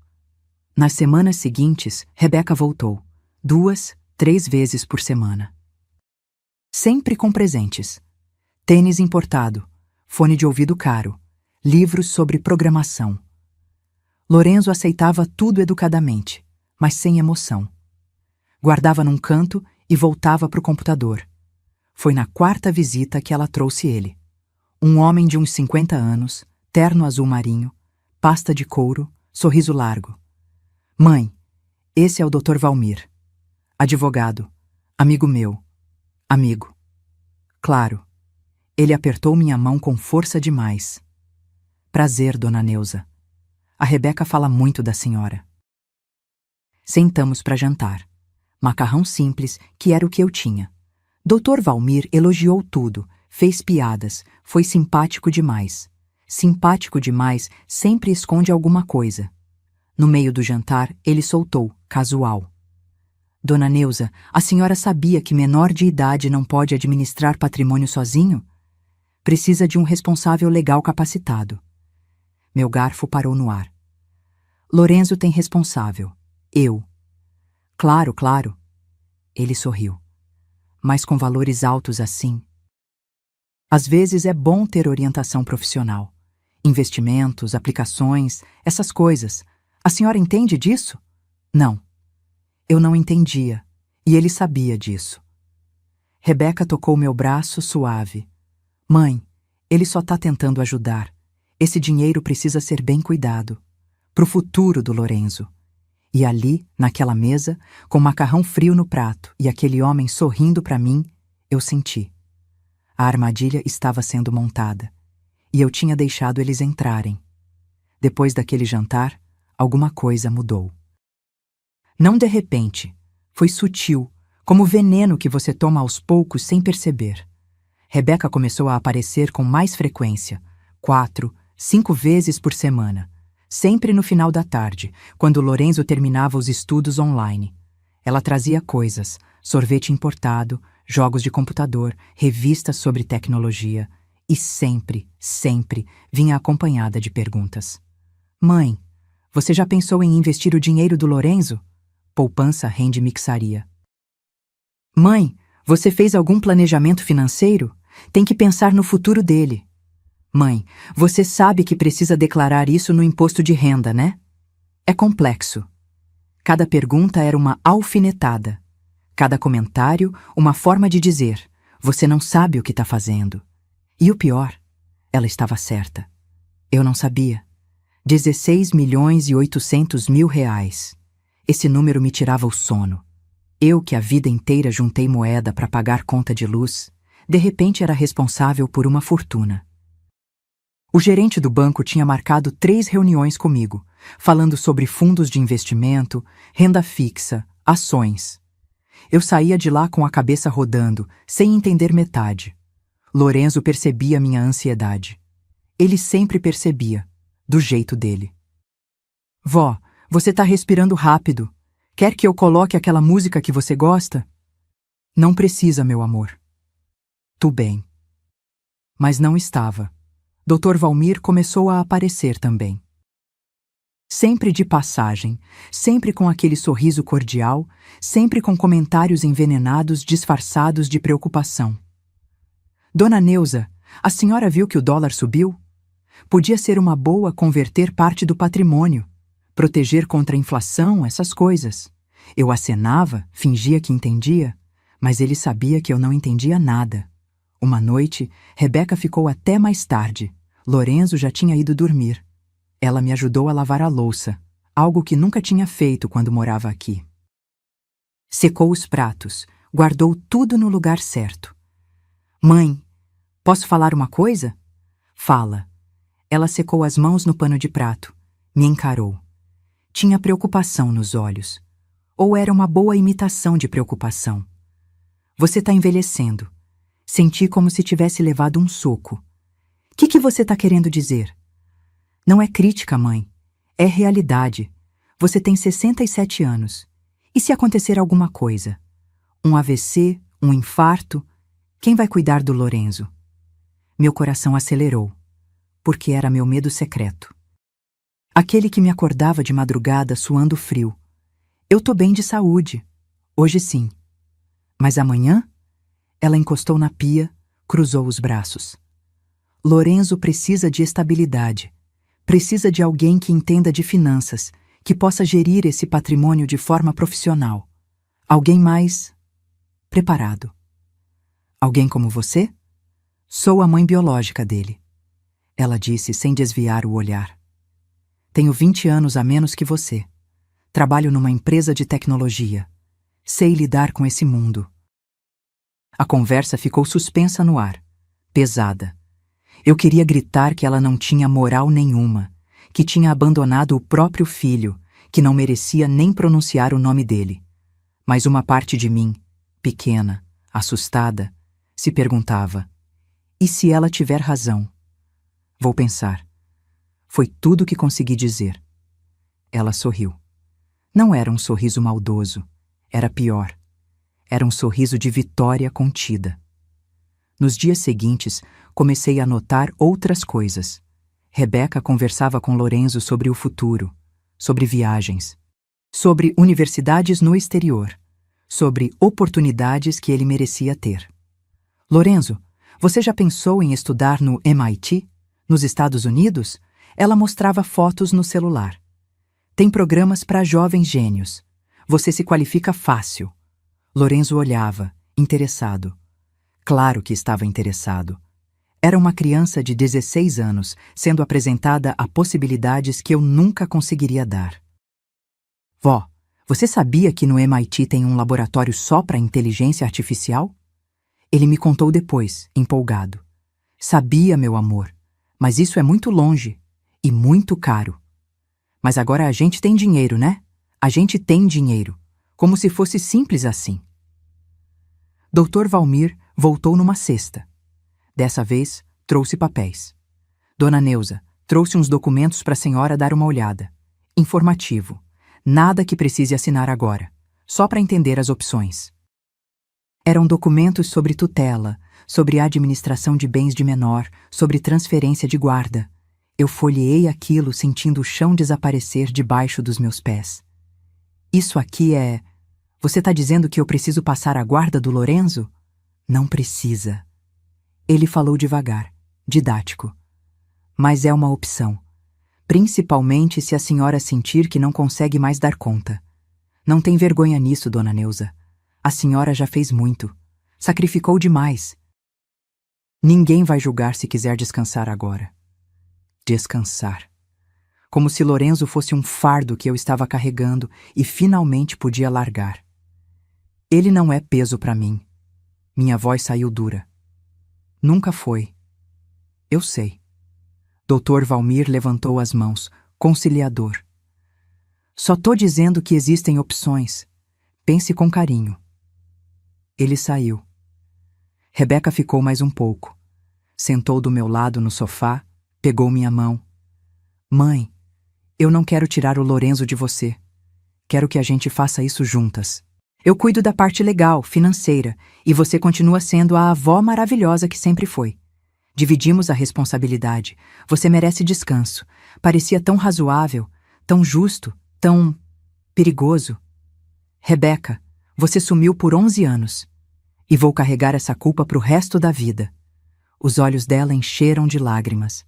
Nas semanas seguintes, Rebeca voltou. 2, 3 vezes por semana. Sempre com presentes. Tênis importado, fone de ouvido caro, livros sobre programação. Lorenzo aceitava tudo educadamente, mas sem emoção. Guardava num canto e voltava para o computador. Foi na 4ª visita que ela trouxe ele. Um homem de uns 50 anos, terno azul marinho, pasta de couro, sorriso largo. Mãe, esse é o Dr. Valmir. Advogado. Amigo meu. Amigo. Claro. Ele apertou minha mão com força demais. Prazer, dona Neuza. A Rebeca fala muito da senhora. Sentamos para jantar. Macarrão simples, que era o que eu tinha. Dr. Valmir elogiou tudo, fez piadas, foi simpático demais. Simpático demais sempre esconde alguma coisa. No meio do jantar, ele soltou, casual. Dona Neuza, a senhora sabia que menor de idade não pode administrar patrimônio sozinho? Precisa de um responsável legal capacitado. Meu garfo parou no ar. Lorenzo tem responsável. Eu. Claro, claro. Ele sorriu. Mas com valores altos assim. Às vezes é bom ter orientação profissional. Investimentos, aplicações, essas coisas. A senhora entende disso? Não. Eu não entendia, e ele sabia disso. Rebeca tocou meu braço suave. Mãe, ele só tá tentando ajudar. Esse dinheiro precisa ser bem cuidado. Pro futuro do Lorenzo. E ali, naquela mesa, com macarrão frio no prato e aquele homem sorrindo para mim, eu senti. A armadilha estava sendo montada. E eu tinha deixado eles entrarem. Depois daquele jantar, alguma coisa mudou. Não de repente. Foi sutil, como veneno que você toma aos poucos sem perceber. Rebeca começou a aparecer com mais frequência, 4, 5 vezes por semana. Sempre no final da tarde, quando Lorenzo terminava os estudos online. Ela trazia coisas, sorvete importado, jogos de computador, revistas sobre tecnologia e sempre, sempre vinha acompanhada de perguntas. Mãe, você já pensou em investir o dinheiro do Lorenzo? Poupança rende mixaria. Mãe, você fez algum planejamento financeiro? Tem que pensar no futuro dele. Mãe, você sabe que precisa declarar isso no imposto de renda, né? É complexo. Cada pergunta era uma alfinetada. Cada comentário, uma forma de dizer: você não sabe o que está fazendo. E o pior, ela estava certa. Eu não sabia. 16.800.000 reais. Esse número me tirava o sono. Eu, que a vida inteira juntei moeda para pagar conta de luz, de repente era responsável por uma fortuna. O gerente do banco tinha marcado 3 reuniões comigo, falando sobre fundos de investimento, renda fixa, ações. Eu saía de lá com a cabeça rodando, sem entender metade. Lorenzo percebia minha ansiedade. Ele sempre percebia, do jeito dele. Vó, você tá respirando rápido. Quer que eu coloque aquela música que você gosta? Não precisa, meu amor. Tu bem. Mas não estava. Dr. Valmir começou a aparecer também. Sempre de passagem, sempre com aquele sorriso cordial, sempre com comentários envenenados disfarçados de preocupação. Dona Neuza, a senhora viu que o dólar subiu? Podia ser uma boa converter parte do patrimônio, proteger contra a inflação, essas coisas. Eu acenava, fingia que entendia, mas ele sabia que eu não entendia nada. Uma noite, Rebeca ficou até mais tarde. Lorenzo já tinha ido dormir. Ela me ajudou a lavar a louça, algo que nunca tinha feito quando morava aqui. Secou os pratos, guardou tudo no lugar certo. Mãe, posso falar uma coisa? Fala. Ela secou as mãos no pano de prato, me encarou. Tinha preocupação nos olhos. Ou era uma boa imitação de preocupação. Você tá envelhecendo. Senti como se tivesse levado um soco. O que você tá querendo dizer? Não é crítica, mãe. É realidade. Você tem 67 anos. E se acontecer alguma coisa? Um AVC, um infarto? Quem vai cuidar do Lorenzo? Meu coração acelerou, porque era meu medo secreto. Aquele que me acordava de madrugada suando frio. Eu tô bem de saúde. Hoje sim. Mas amanhã? Ela encostou na pia, cruzou os braços. Lorenzo precisa de estabilidade. Precisa de alguém que entenda de finanças, que possa gerir esse patrimônio de forma profissional. Alguém mais preparado. Alguém como você? Sou a mãe biológica dele. Ela disse sem desviar o olhar. Tenho 20 anos a menos que você. Trabalho numa empresa de tecnologia. Sei lidar com esse mundo. A conversa ficou suspensa no ar, pesada. Eu queria gritar que ela não tinha moral nenhuma, que tinha abandonado o próprio filho, que não merecia nem pronunciar o nome dele. Mas uma parte de mim, pequena, assustada, se perguntava: e se ela tiver razão? Vou pensar. Foi tudo que consegui dizer. Ela sorriu. Não era um sorriso maldoso, era pior. Era um sorriso de vitória contida. Nos dias seguintes, comecei a notar outras coisas. Rebeca conversava com Lorenzo sobre o futuro, sobre viagens, sobre universidades no exterior, sobre oportunidades que ele merecia ter. Lorenzo, você já pensou em estudar no MIT, nos Estados Unidos? Ela mostrava fotos no celular. Tem programas para jovens gênios. Você se qualifica fácil. Lorenzo olhava, interessado. Claro que estava interessado. Era uma criança de 16 anos, sendo apresentada a possibilidades que eu nunca conseguiria dar. Vó, você sabia que no MIT tem um laboratório só para inteligência artificial? Ele me contou depois, empolgado. Sabia, meu amor, mas isso é muito longe e muito caro. Mas agora a gente tem dinheiro, né? A gente tem dinheiro. Como se fosse simples assim. Dr. Valmir voltou numa cesta. Dessa vez, trouxe papéis. Dona Neuza, trouxe uns documentos para a senhora dar uma olhada. Informativo. Nada que precise assinar agora. Só para entender as opções. Eram documentos sobre tutela, sobre administração de bens de menor, sobre transferência de guarda. Eu folheei aquilo sentindo o chão desaparecer debaixo dos meus pés. Isso aqui é... Você está dizendo que eu preciso passar a guarda do Lorenzo? Não precisa. Ele falou devagar, didático. Mas é uma opção. Principalmente se a senhora sentir que não consegue mais dar conta. Não tem vergonha nisso, dona Neuza. A senhora já fez muito. Sacrificou demais. Ninguém vai julgar se quiser descansar agora. Descansar. Como se Lorenzo fosse um fardo que eu estava carregando e finalmente podia largar. Ele não é peso para mim. Minha voz saiu dura. Nunca foi. Eu sei. Dr. Valmir levantou as mãos, conciliador. Só tô dizendo que existem opções. Pense com carinho. Ele saiu. Rebeca ficou mais um pouco. Sentou do meu lado no sofá, pegou minha mão. Mãe, eu não quero tirar o Lorenzo de você. Quero que a gente faça isso juntas. Eu cuido da parte legal, financeira, e você continua sendo a avó maravilhosa que sempre foi. Dividimos a responsabilidade. Você merece descanso. Parecia tão razoável, tão justo, tão perigoso. Rebeca, você sumiu por 11 anos. E vou carregar essa culpa pro resto da vida. Os olhos dela encheram de lágrimas.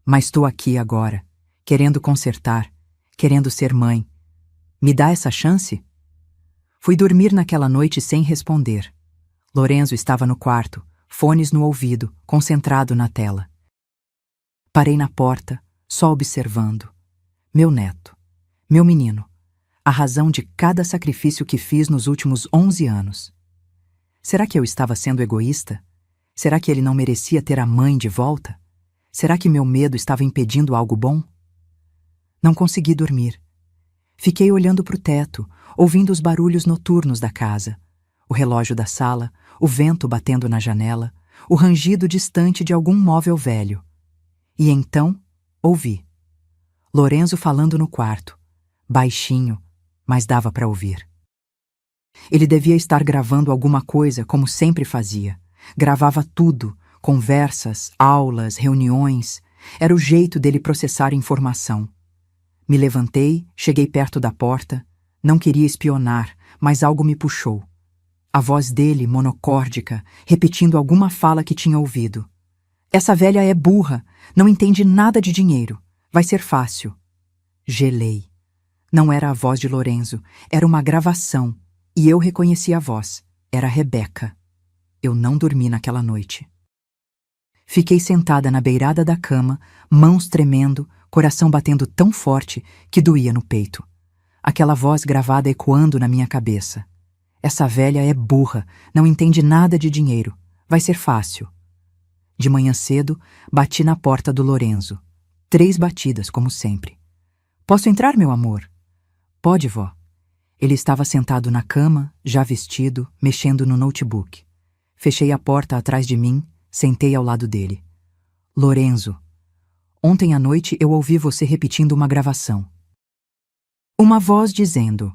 Mas estou aqui agora, querendo consertar, querendo ser mãe. Me dá essa chance? Fui dormir naquela noite sem responder. Lorenzo estava no quarto, fones no ouvido, concentrado na tela. Parei na porta, só observando. Meu neto, meu menino, a razão de cada sacrifício que fiz nos últimos 11 anos. Será que eu estava sendo egoísta? Será que ele não merecia ter a mãe de volta? Será que meu medo estava impedindo algo bom? Não consegui dormir. Fiquei olhando para o teto, ouvindo os barulhos noturnos da casa. O relógio da sala, o vento batendo na janela, o rangido distante de algum móvel velho. E então, ouvi. Lorenzo falando no quarto, baixinho, mas dava para ouvir. Ele devia estar gravando alguma coisa, como sempre fazia. Gravava tudo, conversas, aulas, reuniões. Era o jeito dele processar informação. Me levantei, cheguei perto da porta. Não queria espionar, mas algo me puxou. A voz dele, monocórdica, repetindo alguma fala que tinha ouvido. Essa velha é burra, não entende nada de dinheiro. Vai ser fácil. Gelei. Não era a voz de Lorenzo, era uma gravação. E eu reconheci a voz. Era Rebeca. Eu não dormi naquela noite. Fiquei sentada na beirada da cama, mãos tremendo, coração batendo tão forte que doía no peito. Aquela voz gravada ecoando na minha cabeça. Essa velha é burra, não entende nada de dinheiro. Vai ser fácil. De manhã cedo, bati na porta do Lorenzo. 3 batidas, como sempre. Posso entrar, meu amor? Pode, vó. Ele estava sentado na cama, já vestido, mexendo no notebook. Fechei a porta atrás de mim, sentei ao lado dele. Lorenzo, ontem à noite eu ouvi você repetindo uma gravação. Uma voz dizendo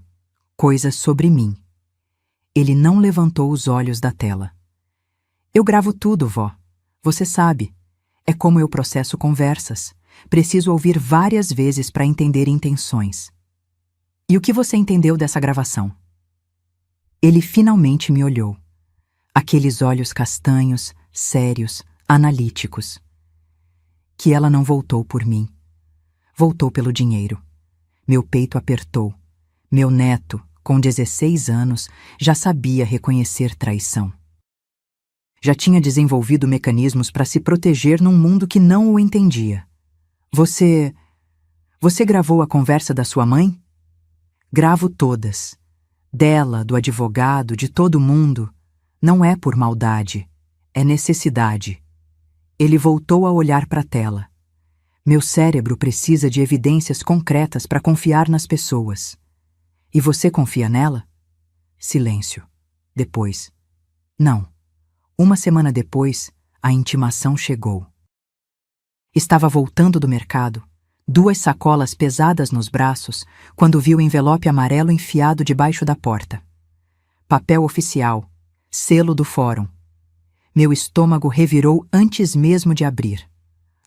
coisas sobre mim. Ele não levantou os olhos da tela. Eu gravo tudo, vó. Você sabe. É como eu processo conversas. Preciso ouvir várias vezes para entender intenções. E o que você entendeu dessa gravação? Ele finalmente me olhou. Aqueles olhos castanhos, sérios, analíticos. Que ela não voltou por mim. Voltou pelo dinheiro. Meu peito apertou. Meu neto, com 16 anos, já sabia reconhecer traição. Já tinha desenvolvido mecanismos para se proteger num mundo que não o entendia. Você gravou a conversa da sua mãe? Gravo todas. Dela, do advogado, de todo mundo. Não é por maldade. É necessidade. Ele voltou a olhar para a tela. Meu cérebro precisa de evidências concretas para confiar nas pessoas. E você confia nela? Silêncio. Depois. Não. 1 semana depois, a intimação chegou. Estava voltando do mercado, 2 sacolas pesadas nos braços, quando vi o envelope amarelo enfiado debaixo da porta. Papel oficial. Selo do fórum. Meu estômago revirou antes mesmo de abrir.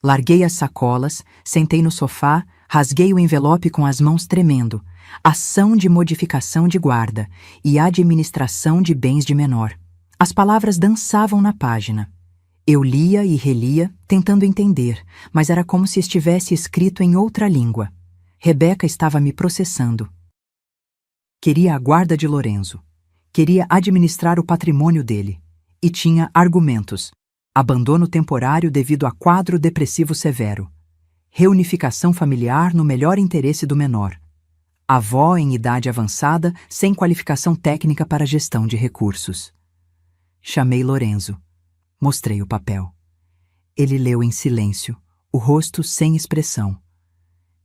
Larguei as sacolas, sentei no sofá, rasguei o envelope com as mãos tremendo. Ação de modificação de guarda e administração de bens de menor. As palavras dançavam na página. Eu lia e relia, tentando entender, mas era como se estivesse escrito em outra língua. Rebeca estava me processando. Queria a guarda de Lorenzo. Queria administrar o patrimônio dele. E tinha argumentos. Abandono temporário devido a quadro depressivo severo. Reunificação familiar no melhor interesse do menor. Avó em idade avançada, sem qualificação técnica para gestão de recursos. Chamei Lorenzo. Mostrei o papel. Ele leu em silêncio, o rosto sem expressão.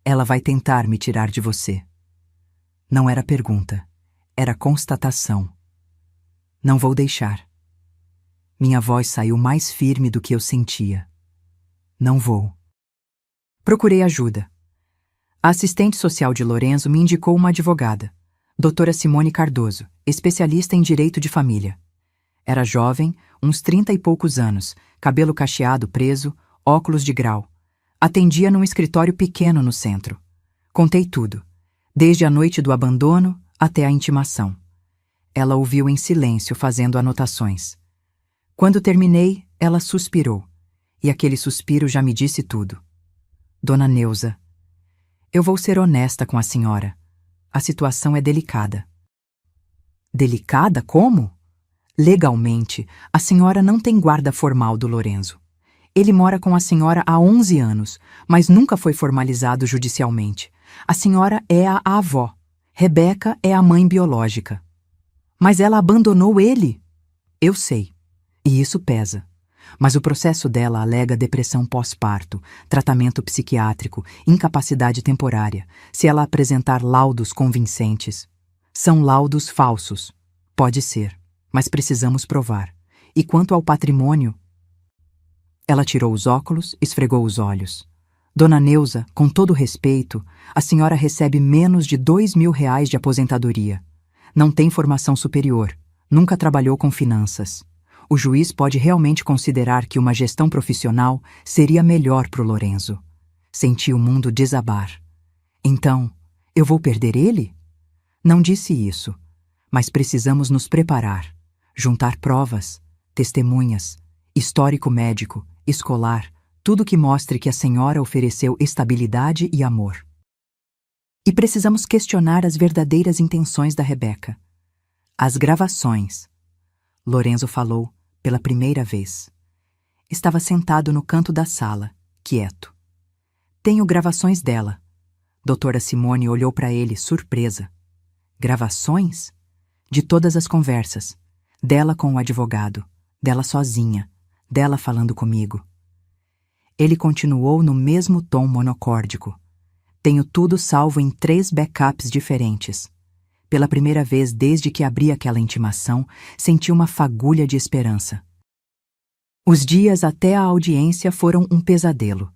Ela vai tentar me tirar de você. Não era pergunta, era constatação. Não vou deixar. Minha voz saiu mais firme do que eu sentia. Não vou. Procurei ajuda. A assistente social de Lorenzo me indicou uma advogada, doutora Simone Cardoso, especialista em direito de família. Era jovem, uns 30 e poucos anos, cabelo cacheado preso, óculos de grau. Atendia num escritório pequeno no centro. Contei tudo, desde a noite do abandono até a intimação. Ela ouviu em silêncio, fazendo anotações. Quando terminei, ela suspirou, e aquele suspiro já me disse tudo. Dona Neuza, eu vou ser honesta com a senhora. A situação é delicada. Delicada como? Legalmente, a senhora não tem guarda formal do Lorenzo. Ele mora com a senhora há 11 anos, mas nunca foi formalizado judicialmente. A senhora é a avó. Rebeca é a mãe biológica. Mas ela abandonou ele. Eu sei. E isso pesa. Mas o processo dela alega depressão pós-parto, tratamento psiquiátrico, incapacidade temporária, se ela apresentar laudos convincentes. São laudos falsos. Pode ser, mas precisamos provar. E quanto ao patrimônio? Ela tirou os óculos, esfregou os olhos. Dona Neuza, com todo respeito, a senhora recebe menos de R$ 2.000 de aposentadoria. Não tem formação superior, nunca trabalhou com finanças. O juiz pode realmente considerar que uma gestão profissional seria melhor para o Lorenzo. Senti o mundo desabar. Então, eu vou perder ele? Não disse isso, mas precisamos nos preparar, juntar provas, testemunhas, histórico médico, escolar, tudo que mostre que a senhora ofereceu estabilidade e amor. E precisamos questionar as verdadeiras intenções da Rebeca. As gravações. Lorenzo falou pela primeira vez. Estava sentado no canto da sala, quieto. Tenho gravações dela. Doutora Simone olhou para ele, surpresa. Gravações? De todas as conversas. Dela com o advogado, dela sozinha, dela falando comigo. Ele continuou no mesmo tom monocórdico. Tenho tudo salvo em 3 backups diferentes. Pela primeira vez desde que abri aquela intimação, senti uma fagulha de esperança. Os dias até a audiência foram um pesadelo.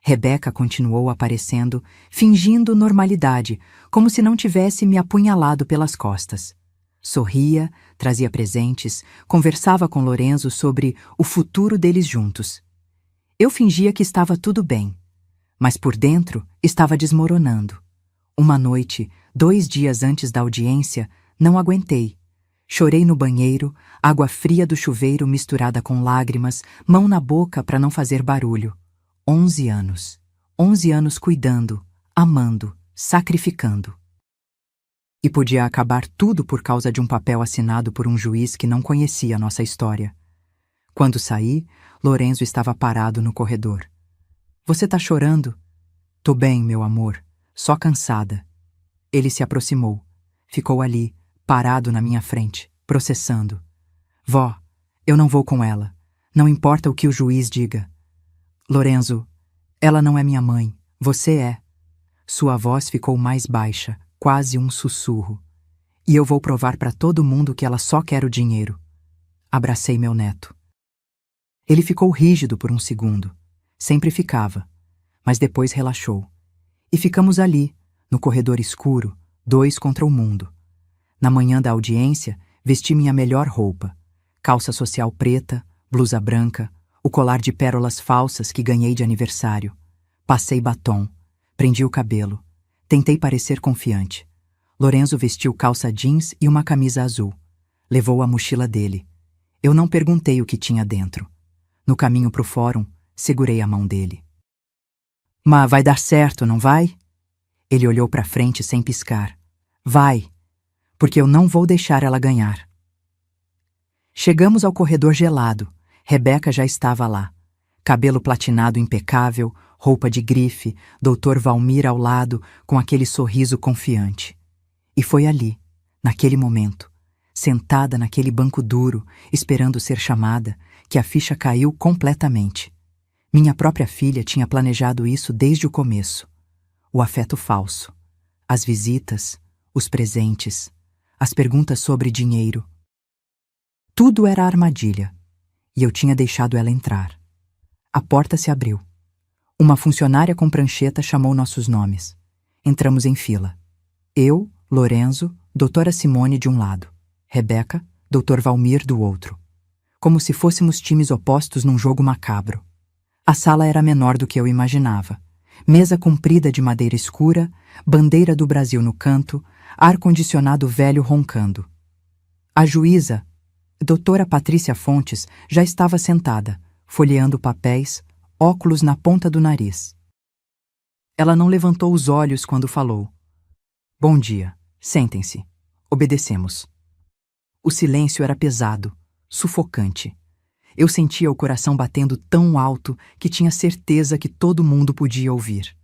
Rebeca continuou aparecendo, fingindo normalidade, como se não tivesse me apunhalado pelas costas. Sorria, trazia presentes, conversava com Lorenzo sobre o futuro deles juntos. Eu fingia que estava tudo bem, mas por dentro estava desmoronando. Uma noite, 2 dias antes da audiência, não aguentei. Chorei no banheiro, água fria do chuveiro misturada com lágrimas, mão na boca para não fazer barulho. 11 anos. 11 anos cuidando, amando, sacrificando. E podia acabar tudo por causa de um papel assinado por um juiz que não conhecia a nossa história. Quando saí, Lorenzo estava parado no corredor. Você tá chorando? Tô bem, meu amor, só cansada. Ele se aproximou. Ficou ali, parado na minha frente, processando. Vó, eu não vou com ela. Não importa o que o juiz diga. Lorenzo, ela não é minha mãe, você é. Sua voz ficou mais baixa, quase um sussurro. E eu vou provar para todo mundo que ela só quer o dinheiro. Abracei meu neto. Ele ficou rígido por um segundo. Sempre ficava. Mas depois relaxou. E ficamos ali, no corredor escuro, 2 contra o mundo. Na manhã da audiência, vesti minha melhor roupa. calça social preta, blusa branca, o colar de pérolas falsas que ganhei de aniversário. Passei batom, prendi o cabelo. Tentei parecer confiante. Lorenzo vestiu calça jeans e uma camisa azul. Levou a mochila dele. Eu não perguntei o que tinha dentro. No caminho pro fórum, segurei a mão dele. Mas vai dar certo, não vai? Ele olhou pra frente sem piscar. Vai, porque eu não vou deixar ela ganhar. Chegamos ao corredor gelado. Rebeca já estava lá. Cabelo platinado impecável, roupa de grife, Dr. Valmir ao lado, com aquele sorriso confiante. E foi ali, naquele momento, sentada naquele banco duro, esperando ser chamada, que a ficha caiu completamente. Minha própria filha tinha planejado isso desde o começo. O afeto falso, as visitas, os presentes, as perguntas sobre dinheiro. Tudo era armadilha, e eu tinha deixado ela entrar. A porta se abriu. Uma funcionária com prancheta chamou nossos nomes. Entramos em fila. Eu, Lorenzo, doutora Simone de um lado, Rebeca, Dr. Valmir do outro. Como se fôssemos times opostos num jogo macabro. A sala era menor do que eu imaginava. Mesa comprida de madeira escura, bandeira do Brasil no canto, ar-condicionado velho roncando. A juíza, doutora Patrícia Fontes, já estava sentada, folheando papéis, óculos na ponta do nariz. Ela não levantou os olhos quando falou. Bom dia, sentem-se. Obedecemos. O silêncio era pesado, sufocante. Eu sentia o coração batendo tão alto que tinha certeza que todo mundo podia ouvir.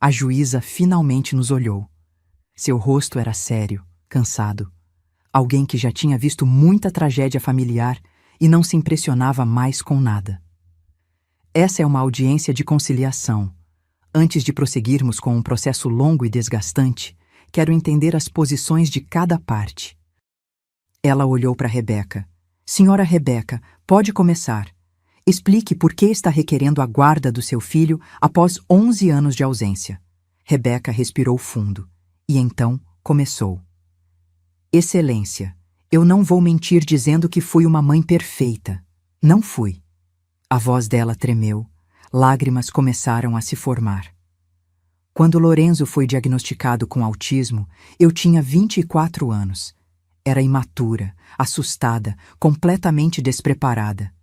A juíza finalmente nos olhou. Seu rosto era sério, cansado. Alguém que já tinha visto muita tragédia familiar e não se impressionava mais com nada. Essa é uma audiência de conciliação. Antes de prosseguirmos com um processo longo e desgastante, quero entender as posições de cada parte. Ela olhou para Rebeca. Senhora Rebeca, pode começar. Explique por que está requerendo a guarda do seu filho após 11 anos de ausência. Rebeca respirou fundo. E então começou. Excelência, eu não vou mentir dizendo que fui uma mãe perfeita. Não fui. A voz dela tremeu. Lágrimas começaram a se formar. Quando Lorenzo foi diagnosticado com autismo, eu tinha 24 anos. Era imatura, assustada, completamente despreparada.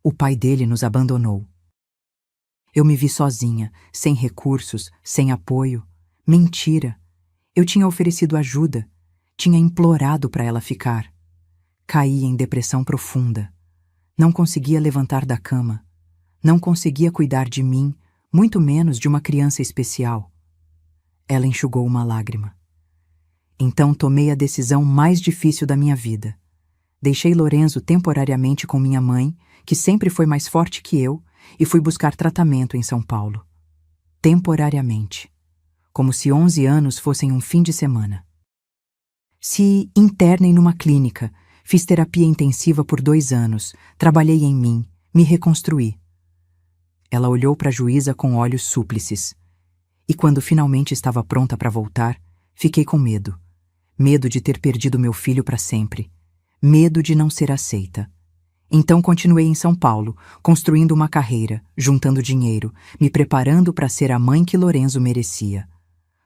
O pai dele nos abandonou. Eu me vi sozinha, sem recursos, sem apoio. Mentira. Eu tinha oferecido ajuda. Tinha implorado para ela ficar. Caí em depressão profunda. Não conseguia levantar da cama. Não conseguia cuidar de mim, muito menos de uma criança especial. Ela enxugou uma lágrima. Então tomei a decisão mais difícil da minha vida. Deixei Lorenzo temporariamente com minha mãe, que sempre foi mais forte que eu, e fui buscar tratamento em São Paulo. Temporariamente. Como se 11 anos fossem um fim de semana. Se internem numa clínica, fiz terapia intensiva por 2 anos, trabalhei em mim, me reconstruí. Ela olhou para a juíza com olhos súplices. E quando finalmente estava pronta para voltar, fiquei com medo. Medo de ter perdido meu filho para sempre. Medo de não ser aceita. Então continuei em São Paulo, construindo uma carreira, juntando dinheiro, me preparando para ser a mãe que Lorenzo merecia.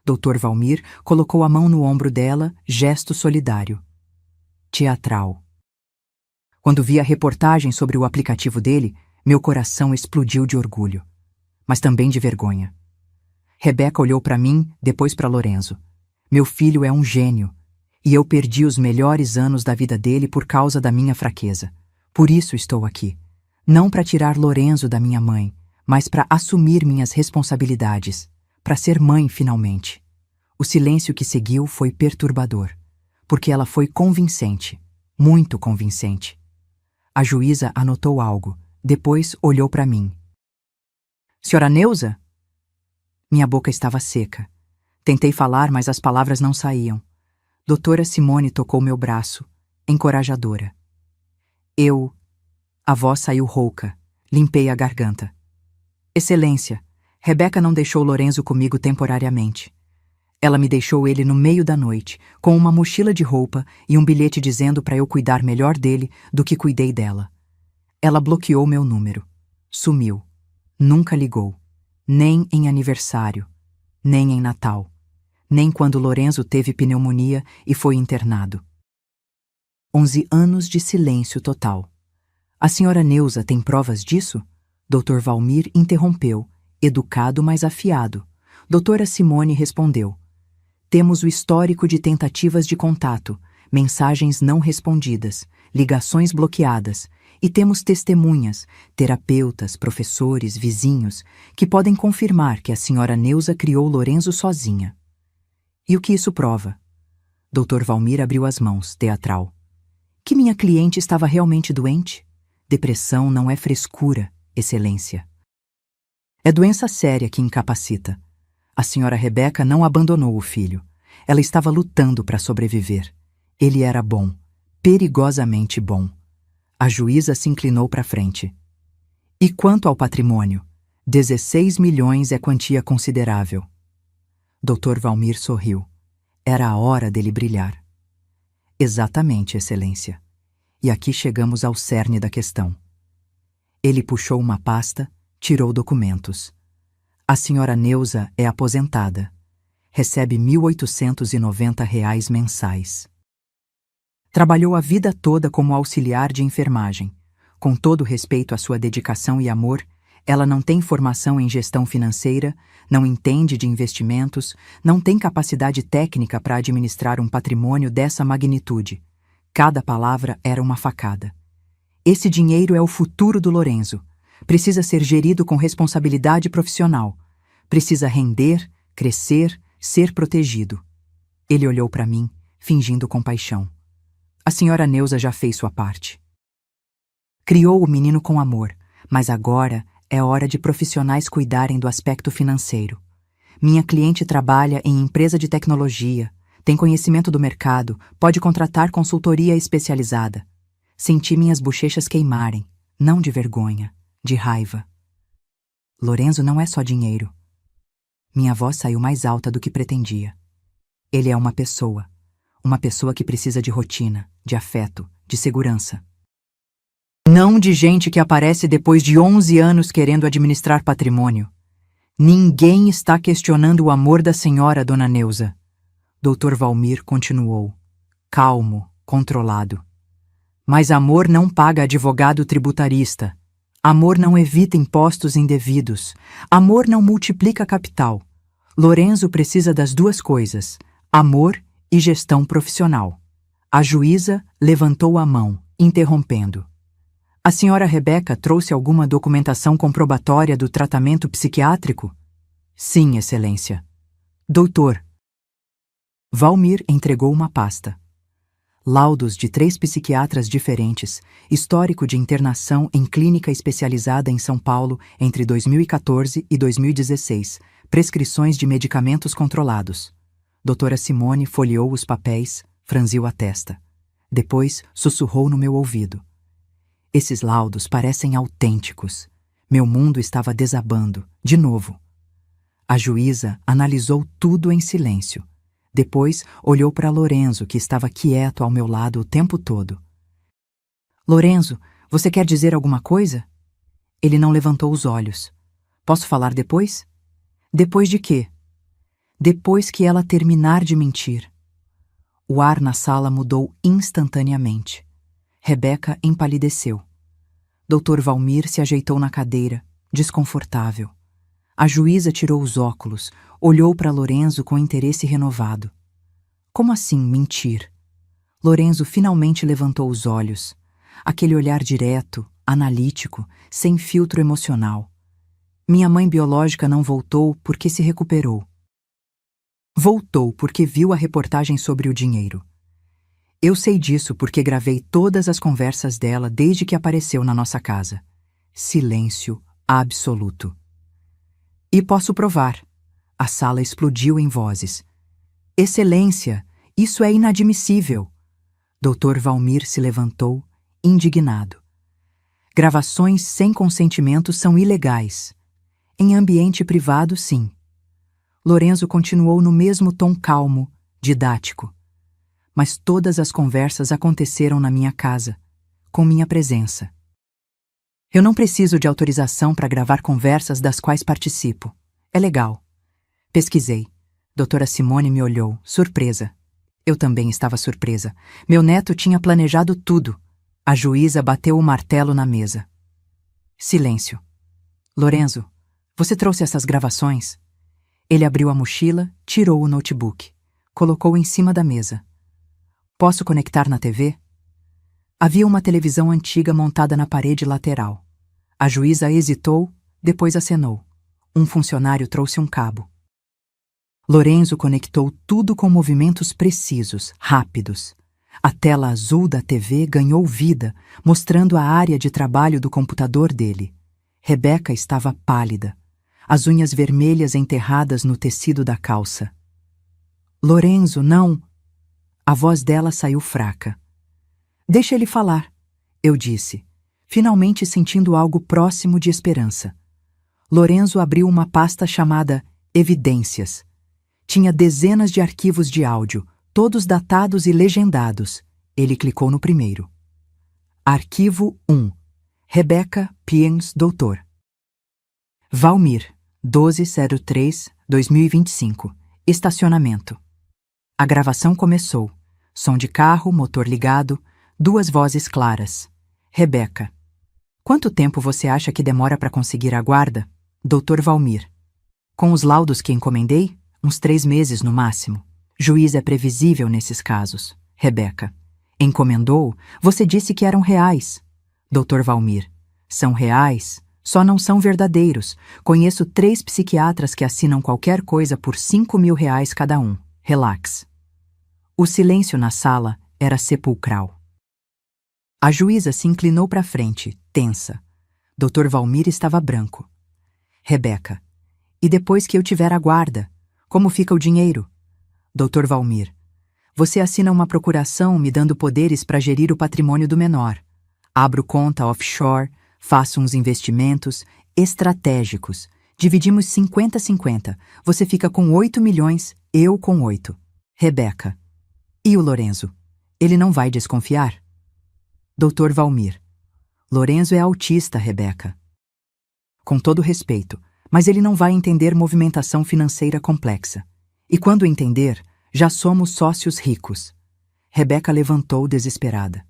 Dr. Valmir colocou a mão no ombro dela, gesto solidário. Teatral. Quando vi a reportagem sobre o aplicativo dele, meu coração explodiu de orgulho, mas também de vergonha. Rebeca olhou para mim, depois para Lorenzo. Meu filho é um gênio, e eu perdi os melhores anos da vida dele por causa da minha fraqueza. Por isso estou aqui. Não para tirar Lorenzo da minha mãe, mas para assumir minhas responsabilidades, para ser mãe finalmente. O silêncio que seguiu foi perturbador, porque ela foi convincente, muito convincente. A juíza anotou algo, depois olhou para mim. Senhora Neuza? Minha boca estava seca. Tentei falar, mas as palavras não saíam. Doutora Simone tocou meu braço, encorajadora. A voz saiu rouca. Limpei a garganta. Excelência, Rebeca não deixou Lorenzo comigo temporariamente. Ela me deixou ele no meio da noite, com uma mochila de roupa e um bilhete dizendo para eu cuidar melhor dele do que cuidei dela. Ela bloqueou meu número. Sumiu. Nunca ligou. Nem em aniversário. Nem em Natal. Nem quando Lorenzo teve pneumonia e foi internado. 11 anos de silêncio total. A senhora Neuza tem provas disso? Dr. Valmir interrompeu, educado mas afiado. Doutora Simone respondeu. Temos o histórico de tentativas de contato, mensagens não respondidas, ligações bloqueadas, e temos testemunhas, terapeutas, professores, vizinhos, que podem confirmar que a senhora Neuza criou Lorenzo sozinha. E o que isso prova? Dr. Valmir abriu as mãos, teatral. Que minha cliente estava realmente doente? Depressão não é frescura, excelência. É doença séria que incapacita. A senhora Rebeca não abandonou o filho. Ela estava lutando para sobreviver. Ele era bom, perigosamente bom. A juíza se inclinou para frente. E quanto ao patrimônio? 16 milhões é quantia considerável. Dr. Valmir sorriu. Era a hora dele brilhar. Exatamente, excelência. E aqui chegamos ao cerne da questão. Ele puxou uma pasta, tirou documentos. A senhora Neuza é aposentada. Recebe R$ 1.890 mensais. Trabalhou a vida toda como auxiliar de enfermagem. Com todo respeito à sua dedicação e amor, ela não tem formação em gestão financeira, não entende de investimentos, não tem capacidade técnica para administrar um patrimônio dessa magnitude. Cada palavra era uma facada. Esse dinheiro é o futuro do Lorenzo. Precisa ser gerido com responsabilidade profissional. Precisa render, crescer, ser protegido. Ele olhou para mim, fingindo compaixão. A senhora Neuza já fez sua parte. Criou o menino com amor, mas agora é hora de profissionais cuidarem do aspecto financeiro. Minha cliente trabalha em empresa de tecnologia, tem conhecimento do mercado, pode contratar consultoria especializada. Senti minhas bochechas queimarem, não de vergonha, de raiva. Lorenzo não é só dinheiro. Minha voz saiu mais alta do que pretendia. Ele é uma pessoa que precisa de rotina, de afeto, de segurança. Não de gente que aparece depois de 11 anos querendo administrar patrimônio. Ninguém está questionando o amor da senhora, dona Neuza. Dr. Valmir continuou, calmo, controlado. Mas amor não paga advogado tributarista. Amor não evita impostos indevidos. Amor não multiplica capital. Lorenzo precisa das duas coisas, amor e gestão profissional. A juíza levantou a mão, interrompendo. A senhora Rebeca trouxe alguma documentação comprobatória do tratamento psiquiátrico? Sim, excelência. Doutor. Valmir entregou uma pasta. Laudos de 3 psiquiatras diferentes, histórico de internação em clínica especializada em São Paulo entre 2014 e 2016, prescrições de medicamentos controlados. Doutora Simone folheou os papéis, franziu a testa. Depois sussurrou no meu ouvido. Esses laudos parecem autênticos. Meu mundo estava desabando, de novo. A juíza analisou tudo em silêncio. Depois, olhou para Lorenzo, que estava quieto ao meu lado o tempo todo. Lorenzo, você quer dizer alguma coisa? Ele não levantou os olhos. Posso falar depois? Depois de quê? Depois que ela terminar de mentir. O ar na sala mudou instantaneamente. Rebeca empalideceu. Dr. Valmir se ajeitou na cadeira, desconfortável. A juíza tirou os óculos, olhou para Lorenzo com interesse renovado. Como assim mentir? Lorenzo finalmente levantou os olhos. Aquele olhar direto, analítico, sem filtro emocional. Minha mãe biológica não voltou porque se recuperou. Voltou porque viu a reportagem sobre o dinheiro. Eu sei disso porque gravei todas as conversas dela desde que apareceu na nossa casa. Silêncio absoluto. E posso provar. A sala explodiu em vozes. Excelência, isso é inadmissível. Dr. Valmir se levantou, indignado. Gravações sem consentimento são ilegais. Em ambiente privado, sim. Lorenzo continuou no mesmo tom calmo, didático. Mas todas as conversas aconteceram na minha casa, com minha presença. Eu não preciso de autorização para gravar conversas das quais participo. É legal. Pesquisei. Doutora Simone me olhou, surpresa. Eu também estava surpresa. Meu neto tinha planejado tudo. A juíza bateu o martelo na mesa. Silêncio. Lorenzo, você trouxe essas gravações? Ele abriu a mochila, tirou o notebook. Colocou em cima da mesa. Posso conectar na TV? Havia uma televisão antiga montada na parede lateral. A juíza hesitou, depois acenou. Um funcionário trouxe um cabo. Lorenzo conectou tudo com movimentos precisos, rápidos. A tela azul da TV ganhou vida, mostrando a área de trabalho do computador dele. Rebeca estava pálida, as unhas vermelhas enterradas no tecido da calça. Lorenzo, não! A voz dela saiu fraca. Deixa ele falar, eu disse, finalmente sentindo algo próximo de esperança. Lorenzo abriu uma pasta chamada Evidências. Tinha dezenas de arquivos de áudio, todos datados e legendados. Ele clicou no primeiro. Arquivo 1. Rebeca Piens, doutor. Valmir, 12/03/2025. Estacionamento. A gravação começou. Som de carro, motor ligado, duas vozes claras. Rebeca. Quanto tempo você acha que demora para conseguir a guarda? Doutor Valmir. Com os laudos que encomendei, uns 3 meses no máximo. Juiz é previsível nesses casos. Rebeca. Encomendou? Você disse que eram reais. Doutor Valmir. São reais, só não são verdadeiros. Conheço 3 psiquiatras que assinam qualquer coisa por R$ 5.000 cada um. Relax. O silêncio na sala era sepulcral. A juíza se inclinou para frente, tensa. Dr. Valmir estava branco. Rebeca. E depois que eu tiver a guarda, como fica o dinheiro? Dr. Valmir. Você assina uma procuração me dando poderes para gerir o patrimônio do menor. Abro conta offshore, faço uns investimentos estratégicos. Dividimos 50-50. Você fica com 8 milhões, eu com 8. Rebeca. E o Lorenzo? Ele não vai desconfiar? Dr. Valmir. Lorenzo é autista, Rebeca. Com todo respeito, mas ele não vai entender movimentação financeira complexa. E quando entender, já somos sócios ricos. Rebeca levantou desesperada.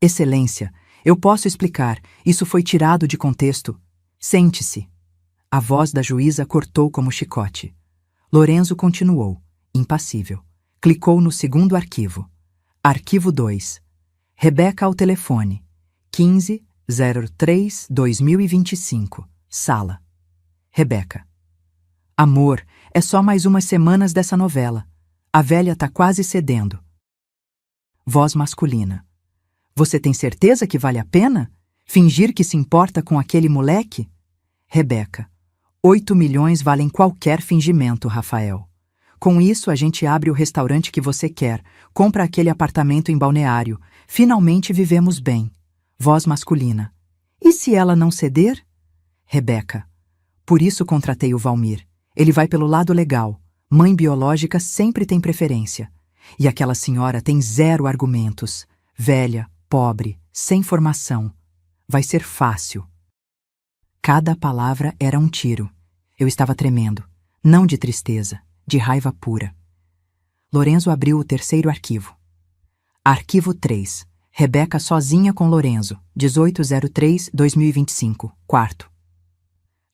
Excelência, eu posso explicar, isso foi tirado de contexto. Sente-se. A voz da juíza cortou como chicote. Lorenzo continuou, impassível. Clicou no segundo arquivo. Arquivo 2. Rebeca ao telefone. 15/03/2025. Sala. Rebeca. Amor, é só mais umas semanas dessa novela. A velha tá quase cedendo. Voz masculina. Você tem certeza que vale a pena? Fingir que se importa com aquele moleque? Rebeca. 8 milhões valem qualquer fingimento, Rafael. Com isso, a gente abre o restaurante que você quer, compra aquele apartamento em Balneário. Finalmente vivemos bem. Voz masculina. E se ela não ceder? Rebeca. Por isso contratei o Valmir. Ele vai pelo lado legal. Mãe biológica sempre tem preferência. E aquela senhora tem 0 argumentos. Velha, pobre, sem formação. Vai ser fácil. Cada palavra era um tiro. Eu estava tremendo. Não de tristeza, de raiva pura. Lorenzo abriu o terceiro arquivo. Arquivo 3. Rebeca sozinha com Lorenzo, 18/03/2025, quarto.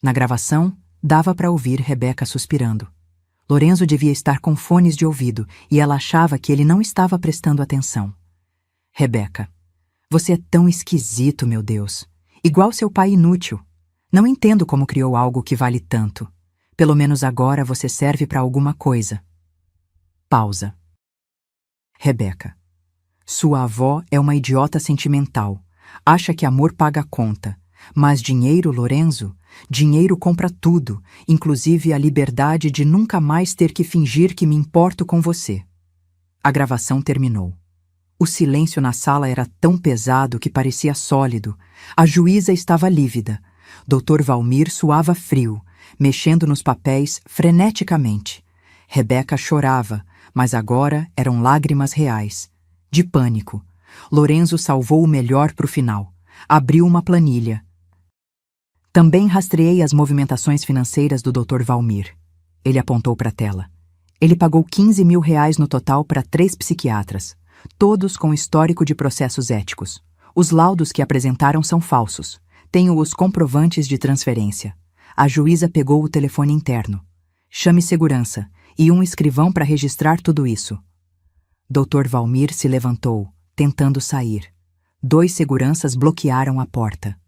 Na gravação, dava para ouvir Rebeca suspirando. Lorenzo devia estar com fones de ouvido e ela achava que ele não estava prestando atenção. Rebeca. Você é tão esquisito, meu Deus. Igual seu pai inútil. Não entendo como criou algo que vale tanto. Pelo menos agora você serve para alguma coisa. Pausa. Rebeca. Sua avó é uma idiota sentimental. Acha que amor paga a conta. Mas dinheiro, Lorenzo, dinheiro compra tudo, inclusive a liberdade de nunca mais ter que fingir que me importo com você. A gravação terminou. O silêncio na sala era tão pesado que parecia sólido. A juíza estava lívida. Dr. Valmir suava frio. mexendo nos papéis freneticamente. Rebeca chorava, mas agora eram lágrimas reais. De pânico. Lorenzo salvou o melhor para o final. Abriu uma planilha. Também rastreei as movimentações financeiras do Dr. Valmir. Ele apontou para a tela. Ele pagou R$15 mil no total para 3 psiquiatras, todos com histórico de processos éticos. Os laudos que apresentaram são falsos. Tenho os comprovantes de transferência. A juíza pegou o telefone interno. Chame segurança e um escrivão para registrar tudo isso. Dr. Valmir se levantou, tentando sair. 2 seguranças bloquearam a porta.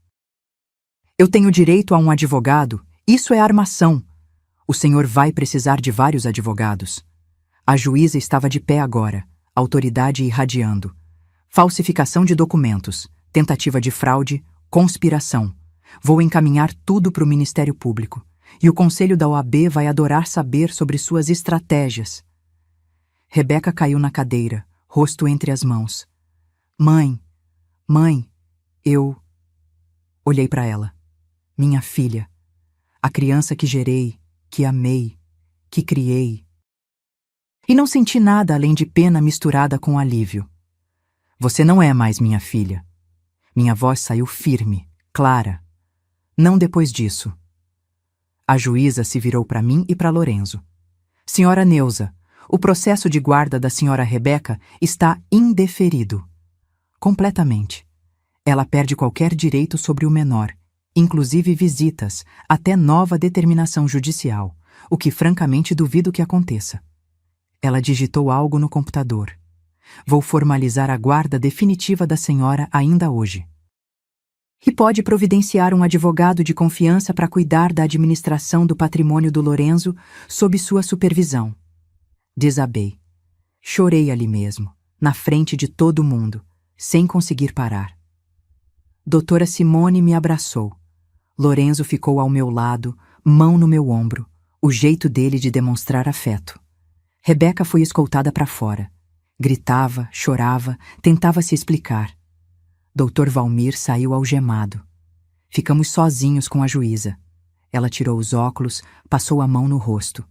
Eu tenho direito a um advogado. Isso é armação. O senhor vai precisar de vários advogados. A juíza estava de pé agora, autoridade irradiando. Falsificação de documentos, tentativa de fraude, conspiração. Vou encaminhar tudo para o Ministério Público. E o Conselho da OAB vai adorar saber sobre suas estratégias. Rebeca caiu na cadeira, rosto entre as mãos. Mãe, eu... Olhei para ela. Minha filha. A criança que gerei, que amei, que criei. E não senti nada além de pena misturada com alívio. Você não é mais minha filha. Minha voz saiu firme, clara. Não depois disso. A juíza se virou para mim e para Lorenzo. Senhora Neuza, o processo de guarda da senhora Rebeca está indeferido. Completamente. Ela perde qualquer direito sobre o menor, inclusive visitas, até nova determinação judicial, o que francamente duvido que aconteça. Ela digitou algo no computador. Vou formalizar a guarda definitiva da senhora ainda hoje. E pode providenciar um advogado de confiança para cuidar da administração do patrimônio do Lorenzo sob sua supervisão. Desabei. Chorei ali mesmo, na frente de todo mundo, sem conseguir parar. Doutora Simone me abraçou. Lorenzo ficou ao meu lado, mão no meu ombro, o jeito dele de demonstrar afeto. Rebeca foi escoltada para fora. Gritava, chorava, tentava se explicar. Dr. Valmir saiu algemado. Ficamos sozinhos com a juíza. Ela tirou os óculos, passou a mão no rosto.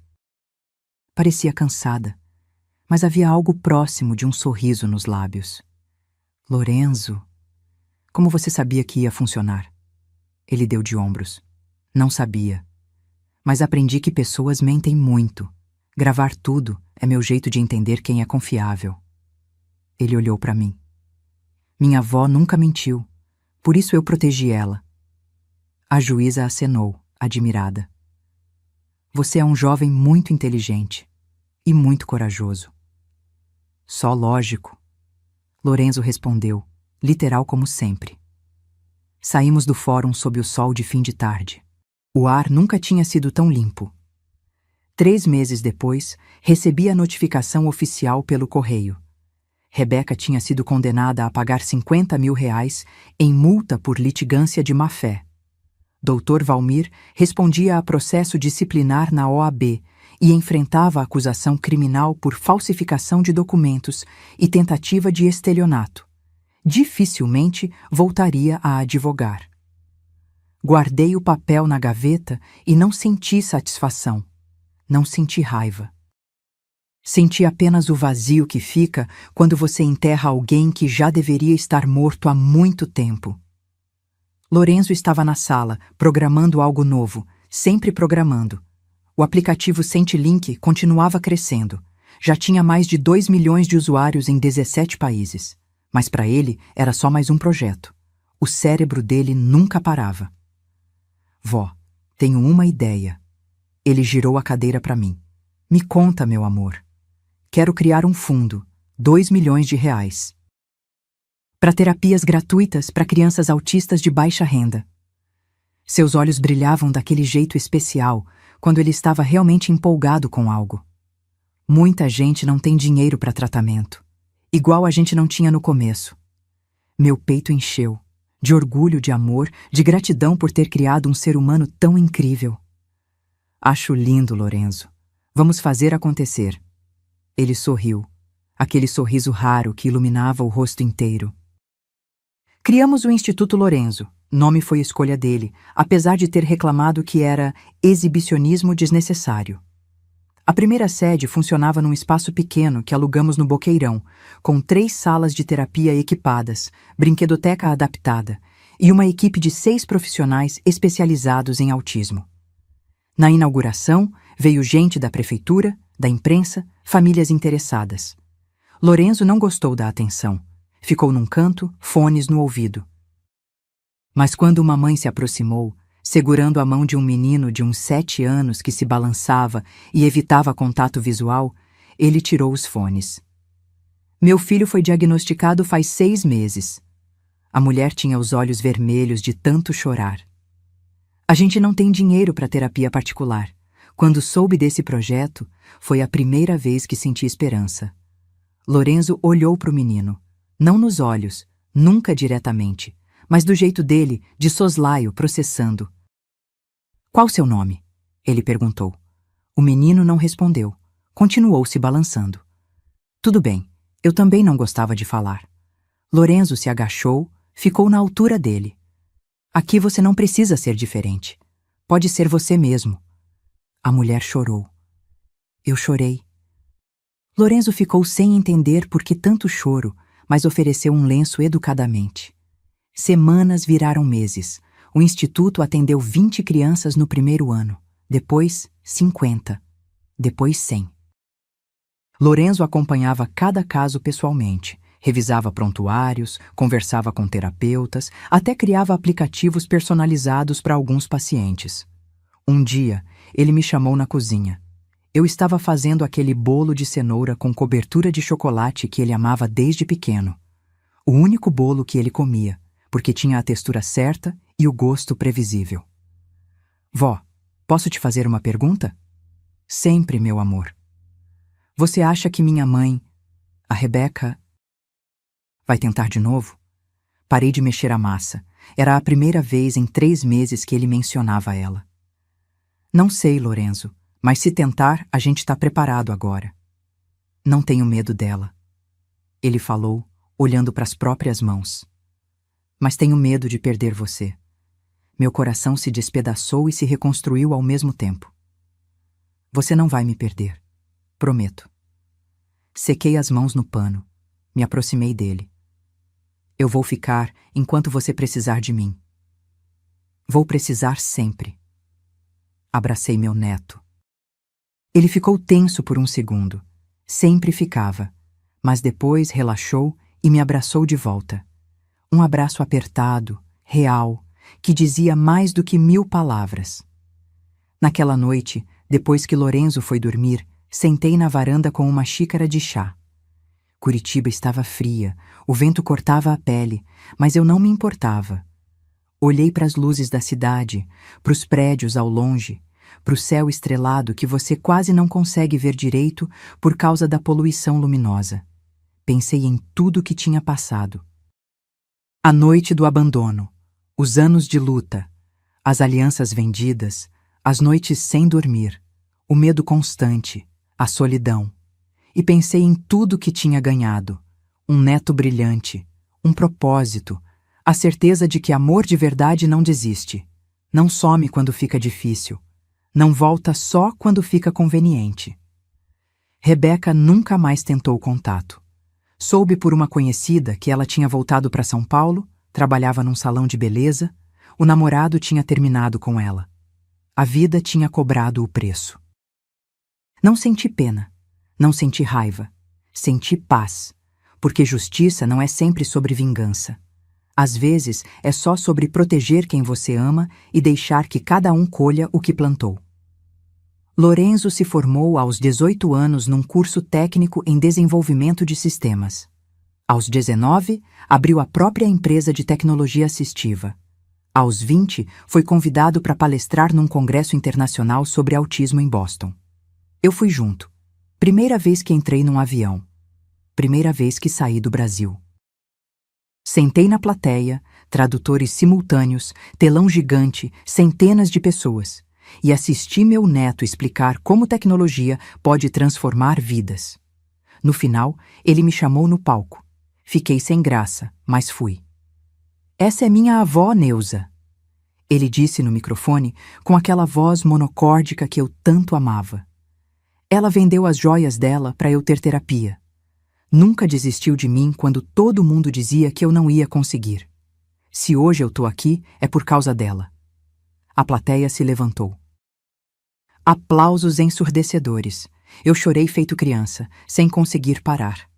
Parecia cansada, mas havia algo próximo de um sorriso nos lábios. Lorenzo, como você sabia que ia funcionar? Ele deu de ombros. Não sabia. Mas aprendi que pessoas mentem muito. Gravar tudo é meu jeito de entender quem é confiável. Ele olhou para mim. Minha avó nunca mentiu, por isso eu protegi ela. A juíza acenou, admirada. Você é um jovem muito inteligente e muito corajoso. Só lógico. Lorenzo respondeu, literal como sempre. Saímos do fórum sob o sol de fim de tarde. O ar nunca tinha sido tão limpo. 3 meses depois, recebi a notificação oficial pelo correio. Rebeca tinha sido condenada a pagar R$50 mil em multa por litigância de má-fé. Dr. Valmir respondia a processo disciplinar na OAB e enfrentava a acusação criminal por falsificação de documentos e tentativa de estelionato. Dificilmente voltaria a advogar. Guardei o papel na gaveta e não senti satisfação. Não senti raiva. Senti apenas o vazio que fica quando você enterra alguém que já deveria estar morto há muito tempo. Lorenzo estava na sala, programando algo novo, sempre programando. O aplicativo SentiLink continuava crescendo. Já tinha mais de 2 milhões de usuários em 17 países. Mas para ele era só mais um projeto. O cérebro dele nunca parava. Vó, tenho uma ideia. Ele girou a cadeira para mim. Me conta, meu amor. Quero criar um fundo, R$2 milhões. Para terapias gratuitas para crianças autistas de baixa renda. Seus olhos brilhavam daquele jeito especial quando ele estava realmente empolgado com algo. Muita gente não tem dinheiro para tratamento, igual a gente não tinha no começo. Meu peito encheu, de orgulho, de amor, de gratidão por ter criado um ser humano tão incrível. Acho lindo, Lorenzo. Vamos fazer acontecer. Ele sorriu, aquele sorriso raro que iluminava o rosto inteiro. Criamos o Instituto Lorenzo, Nome foi escolha dele, apesar de ter reclamado que era exibicionismo desnecessário. A primeira sede funcionava num espaço pequeno que alugamos no Boqueirão, com 3 salas de terapia equipadas, brinquedoteca adaptada e uma equipe de 6 profissionais especializados em autismo. Na inauguração, veio gente da prefeitura, da imprensa, famílias interessadas. Lorenzo não gostou da atenção. Ficou num canto, fones no ouvido. Mas quando uma mãe se aproximou, segurando a mão de um menino de uns 7 anos que se balançava e evitava contato visual, ele tirou os fones. Meu filho foi diagnosticado faz 6 meses. A mulher tinha os olhos vermelhos de tanto chorar. A gente não tem dinheiro para terapia particular. Quando soube desse projeto, foi a primeira vez que senti esperança. Lorenzo olhou para o menino, não nos olhos, nunca diretamente, mas do jeito dele, de soslaio, processando. Qual seu nome? Ele perguntou. O menino não respondeu. Continuou se balançando. Tudo bem, eu também não gostava de falar. Lorenzo se agachou, ficou na altura dele. Aqui você não precisa ser diferente. Pode ser você mesmo. A mulher chorou. Eu chorei. Lorenzo ficou sem entender por que tanto choro, mas ofereceu um lenço educadamente. Semanas viraram meses. O instituto atendeu 20 crianças no primeiro ano, depois 50, depois 100. Lorenzo acompanhava cada caso pessoalmente, revisava prontuários, conversava com terapeutas, até criava aplicativos personalizados para alguns pacientes. Um dia, ele me chamou na cozinha. Eu estava fazendo aquele bolo de cenoura com cobertura de chocolate que ele amava desde pequeno. O único bolo que ele comia, porque tinha a textura certa e o gosto previsível. Vó, posso te fazer uma pergunta? Sempre, meu amor. Você acha que minha mãe, a Rebeca, vai tentar de novo? Parei de mexer a massa. Era a primeira vez em 3 meses que ele mencionava ela. Não sei, Lorenzo, mas se tentar, a gente está preparado agora. Não tenho medo dela. Ele falou, olhando para as próprias mãos. Mas tenho medo de perder você. Meu coração se despedaçou e se reconstruiu ao mesmo tempo. Você não vai me perder. Prometo. Sequei as mãos no pano. Me aproximei dele. Eu vou ficar enquanto você precisar de mim. Vou precisar sempre. Abracei meu neto. Ele ficou tenso por um segundo. Sempre ficava. Mas depois relaxou e me abraçou de volta. Um abraço apertado, real, que dizia mais do que 1000 palavras. Naquela noite, depois que Lorenzo foi dormir, sentei na varanda com uma xícara de chá. Curitiba estava fria, o vento cortava a pele, mas eu não me importava. Olhei para as luzes da cidade, para os prédios ao longe, para o céu estrelado que você quase não consegue ver direito por causa da poluição luminosa. Pensei em tudo que tinha passado. A noite do abandono, os anos de luta, as alianças vendidas, as noites sem dormir, o medo constante, a solidão. E pensei em tudo que tinha ganhado, um neto brilhante, um propósito, a certeza de que amor de verdade não desiste, não some quando fica difícil, não volta só quando fica conveniente. Rebeca nunca mais tentou contato. Soube por uma conhecida que ela tinha voltado para São Paulo, trabalhava num salão de beleza, o namorado tinha terminado com ela. A vida tinha cobrado o preço. Não senti pena, não senti raiva, senti paz, porque justiça não é sempre sobre vingança. Às vezes é só sobre proteger quem você ama e deixar que cada um colha o que plantou. Lorenzo se formou aos 18 anos num curso técnico em desenvolvimento de sistemas. Aos 19, abriu a própria empresa de tecnologia assistiva. Aos 20, foi convidado para palestrar num congresso internacional sobre autismo em Boston. Eu fui junto. Primeira vez que entrei num avião. Primeira vez que saí do Brasil. Sentei na plateia, tradutores simultâneos, telão gigante, centenas de pessoas, e assisti meu neto explicar como tecnologia pode transformar vidas. No final, ele me chamou no palco. Fiquei sem graça, mas fui. Essa é minha avó, Neuza. Ele disse no microfone com aquela voz monocórdica que eu tanto amava. Ela vendeu as joias dela para eu ter terapia. Nunca desistiu de mim quando todo mundo dizia que eu não ia conseguir. Se hoje eu tô aqui, é por causa dela. A plateia se levantou. Aplausos ensurdecedores. Eu chorei feito criança, sem conseguir parar.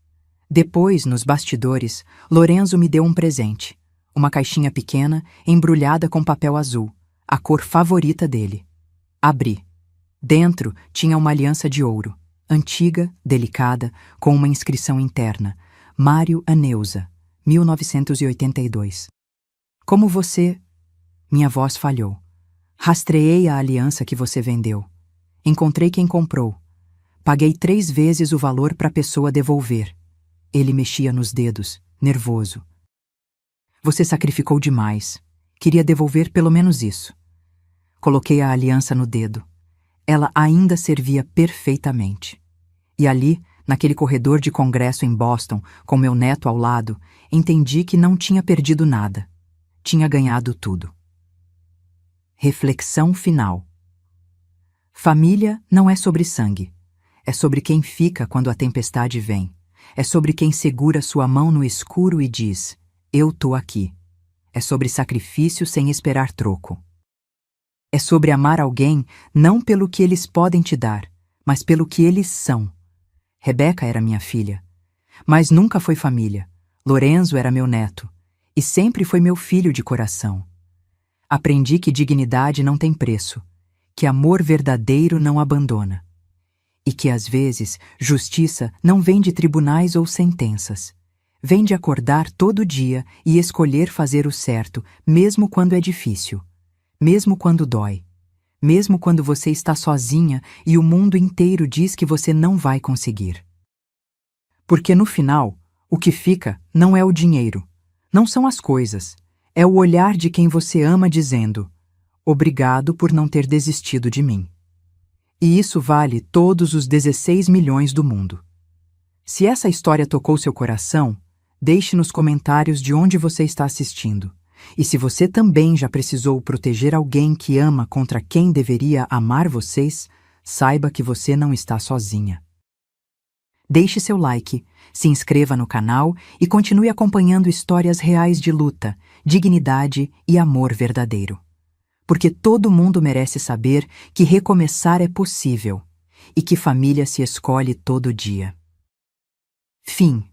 Depois, nos bastidores, Lorenzo me deu um presente. Uma caixinha pequena, embrulhada com papel azul, a cor favorita dele. Abri. Dentro tinha uma aliança de ouro, antiga, delicada, com uma inscrição interna. Mário a Neuza, 1982. Como você... Minha voz falhou. Rastreei a aliança que você vendeu. Encontrei quem comprou. Paguei 3 vezes o valor para a pessoa devolver. Ele mexia nos dedos, nervoso. Você sacrificou demais. Queria devolver pelo menos isso. Coloquei a aliança no dedo. Ela ainda servia perfeitamente. E ali, naquele corredor de congresso em Boston, com meu neto ao lado, entendi que não tinha perdido nada. Tinha ganhado tudo. Reflexão final. Família não é sobre sangue. É sobre quem fica quando a tempestade vem. É sobre quem segura sua mão no escuro e diz: eu tô aqui. É sobre sacrifício sem esperar troco. É sobre amar alguém não pelo que eles podem te dar, mas pelo que eles são. Rebeca era minha filha, mas nunca foi família. Lorenzo era meu neto, e sempre foi meu filho de coração. Aprendi que dignidade não tem preço, que amor verdadeiro não abandona. E que, às vezes, justiça não vem de tribunais ou sentenças. Vem de acordar todo dia e escolher fazer o certo, mesmo quando é difícil, mesmo quando dói, mesmo quando você está sozinha e o mundo inteiro diz que você não vai conseguir. Porque no final, o que fica não é o dinheiro, não são as coisas, é o olhar de quem você ama dizendo: obrigado por não ter desistido de mim. E isso vale todos os 16 milhões do mundo. Se essa história tocou seu coração, deixe nos comentários de onde você está assistindo. E se você também já precisou proteger alguém que ama contra quem deveria amar vocês, saiba que você não está sozinha. Deixe seu like, se inscreva no canal e continue acompanhando histórias reais de luta, dignidade e amor verdadeiro. Porque todo mundo merece saber que recomeçar é possível e que família se escolhe todo dia. Fim.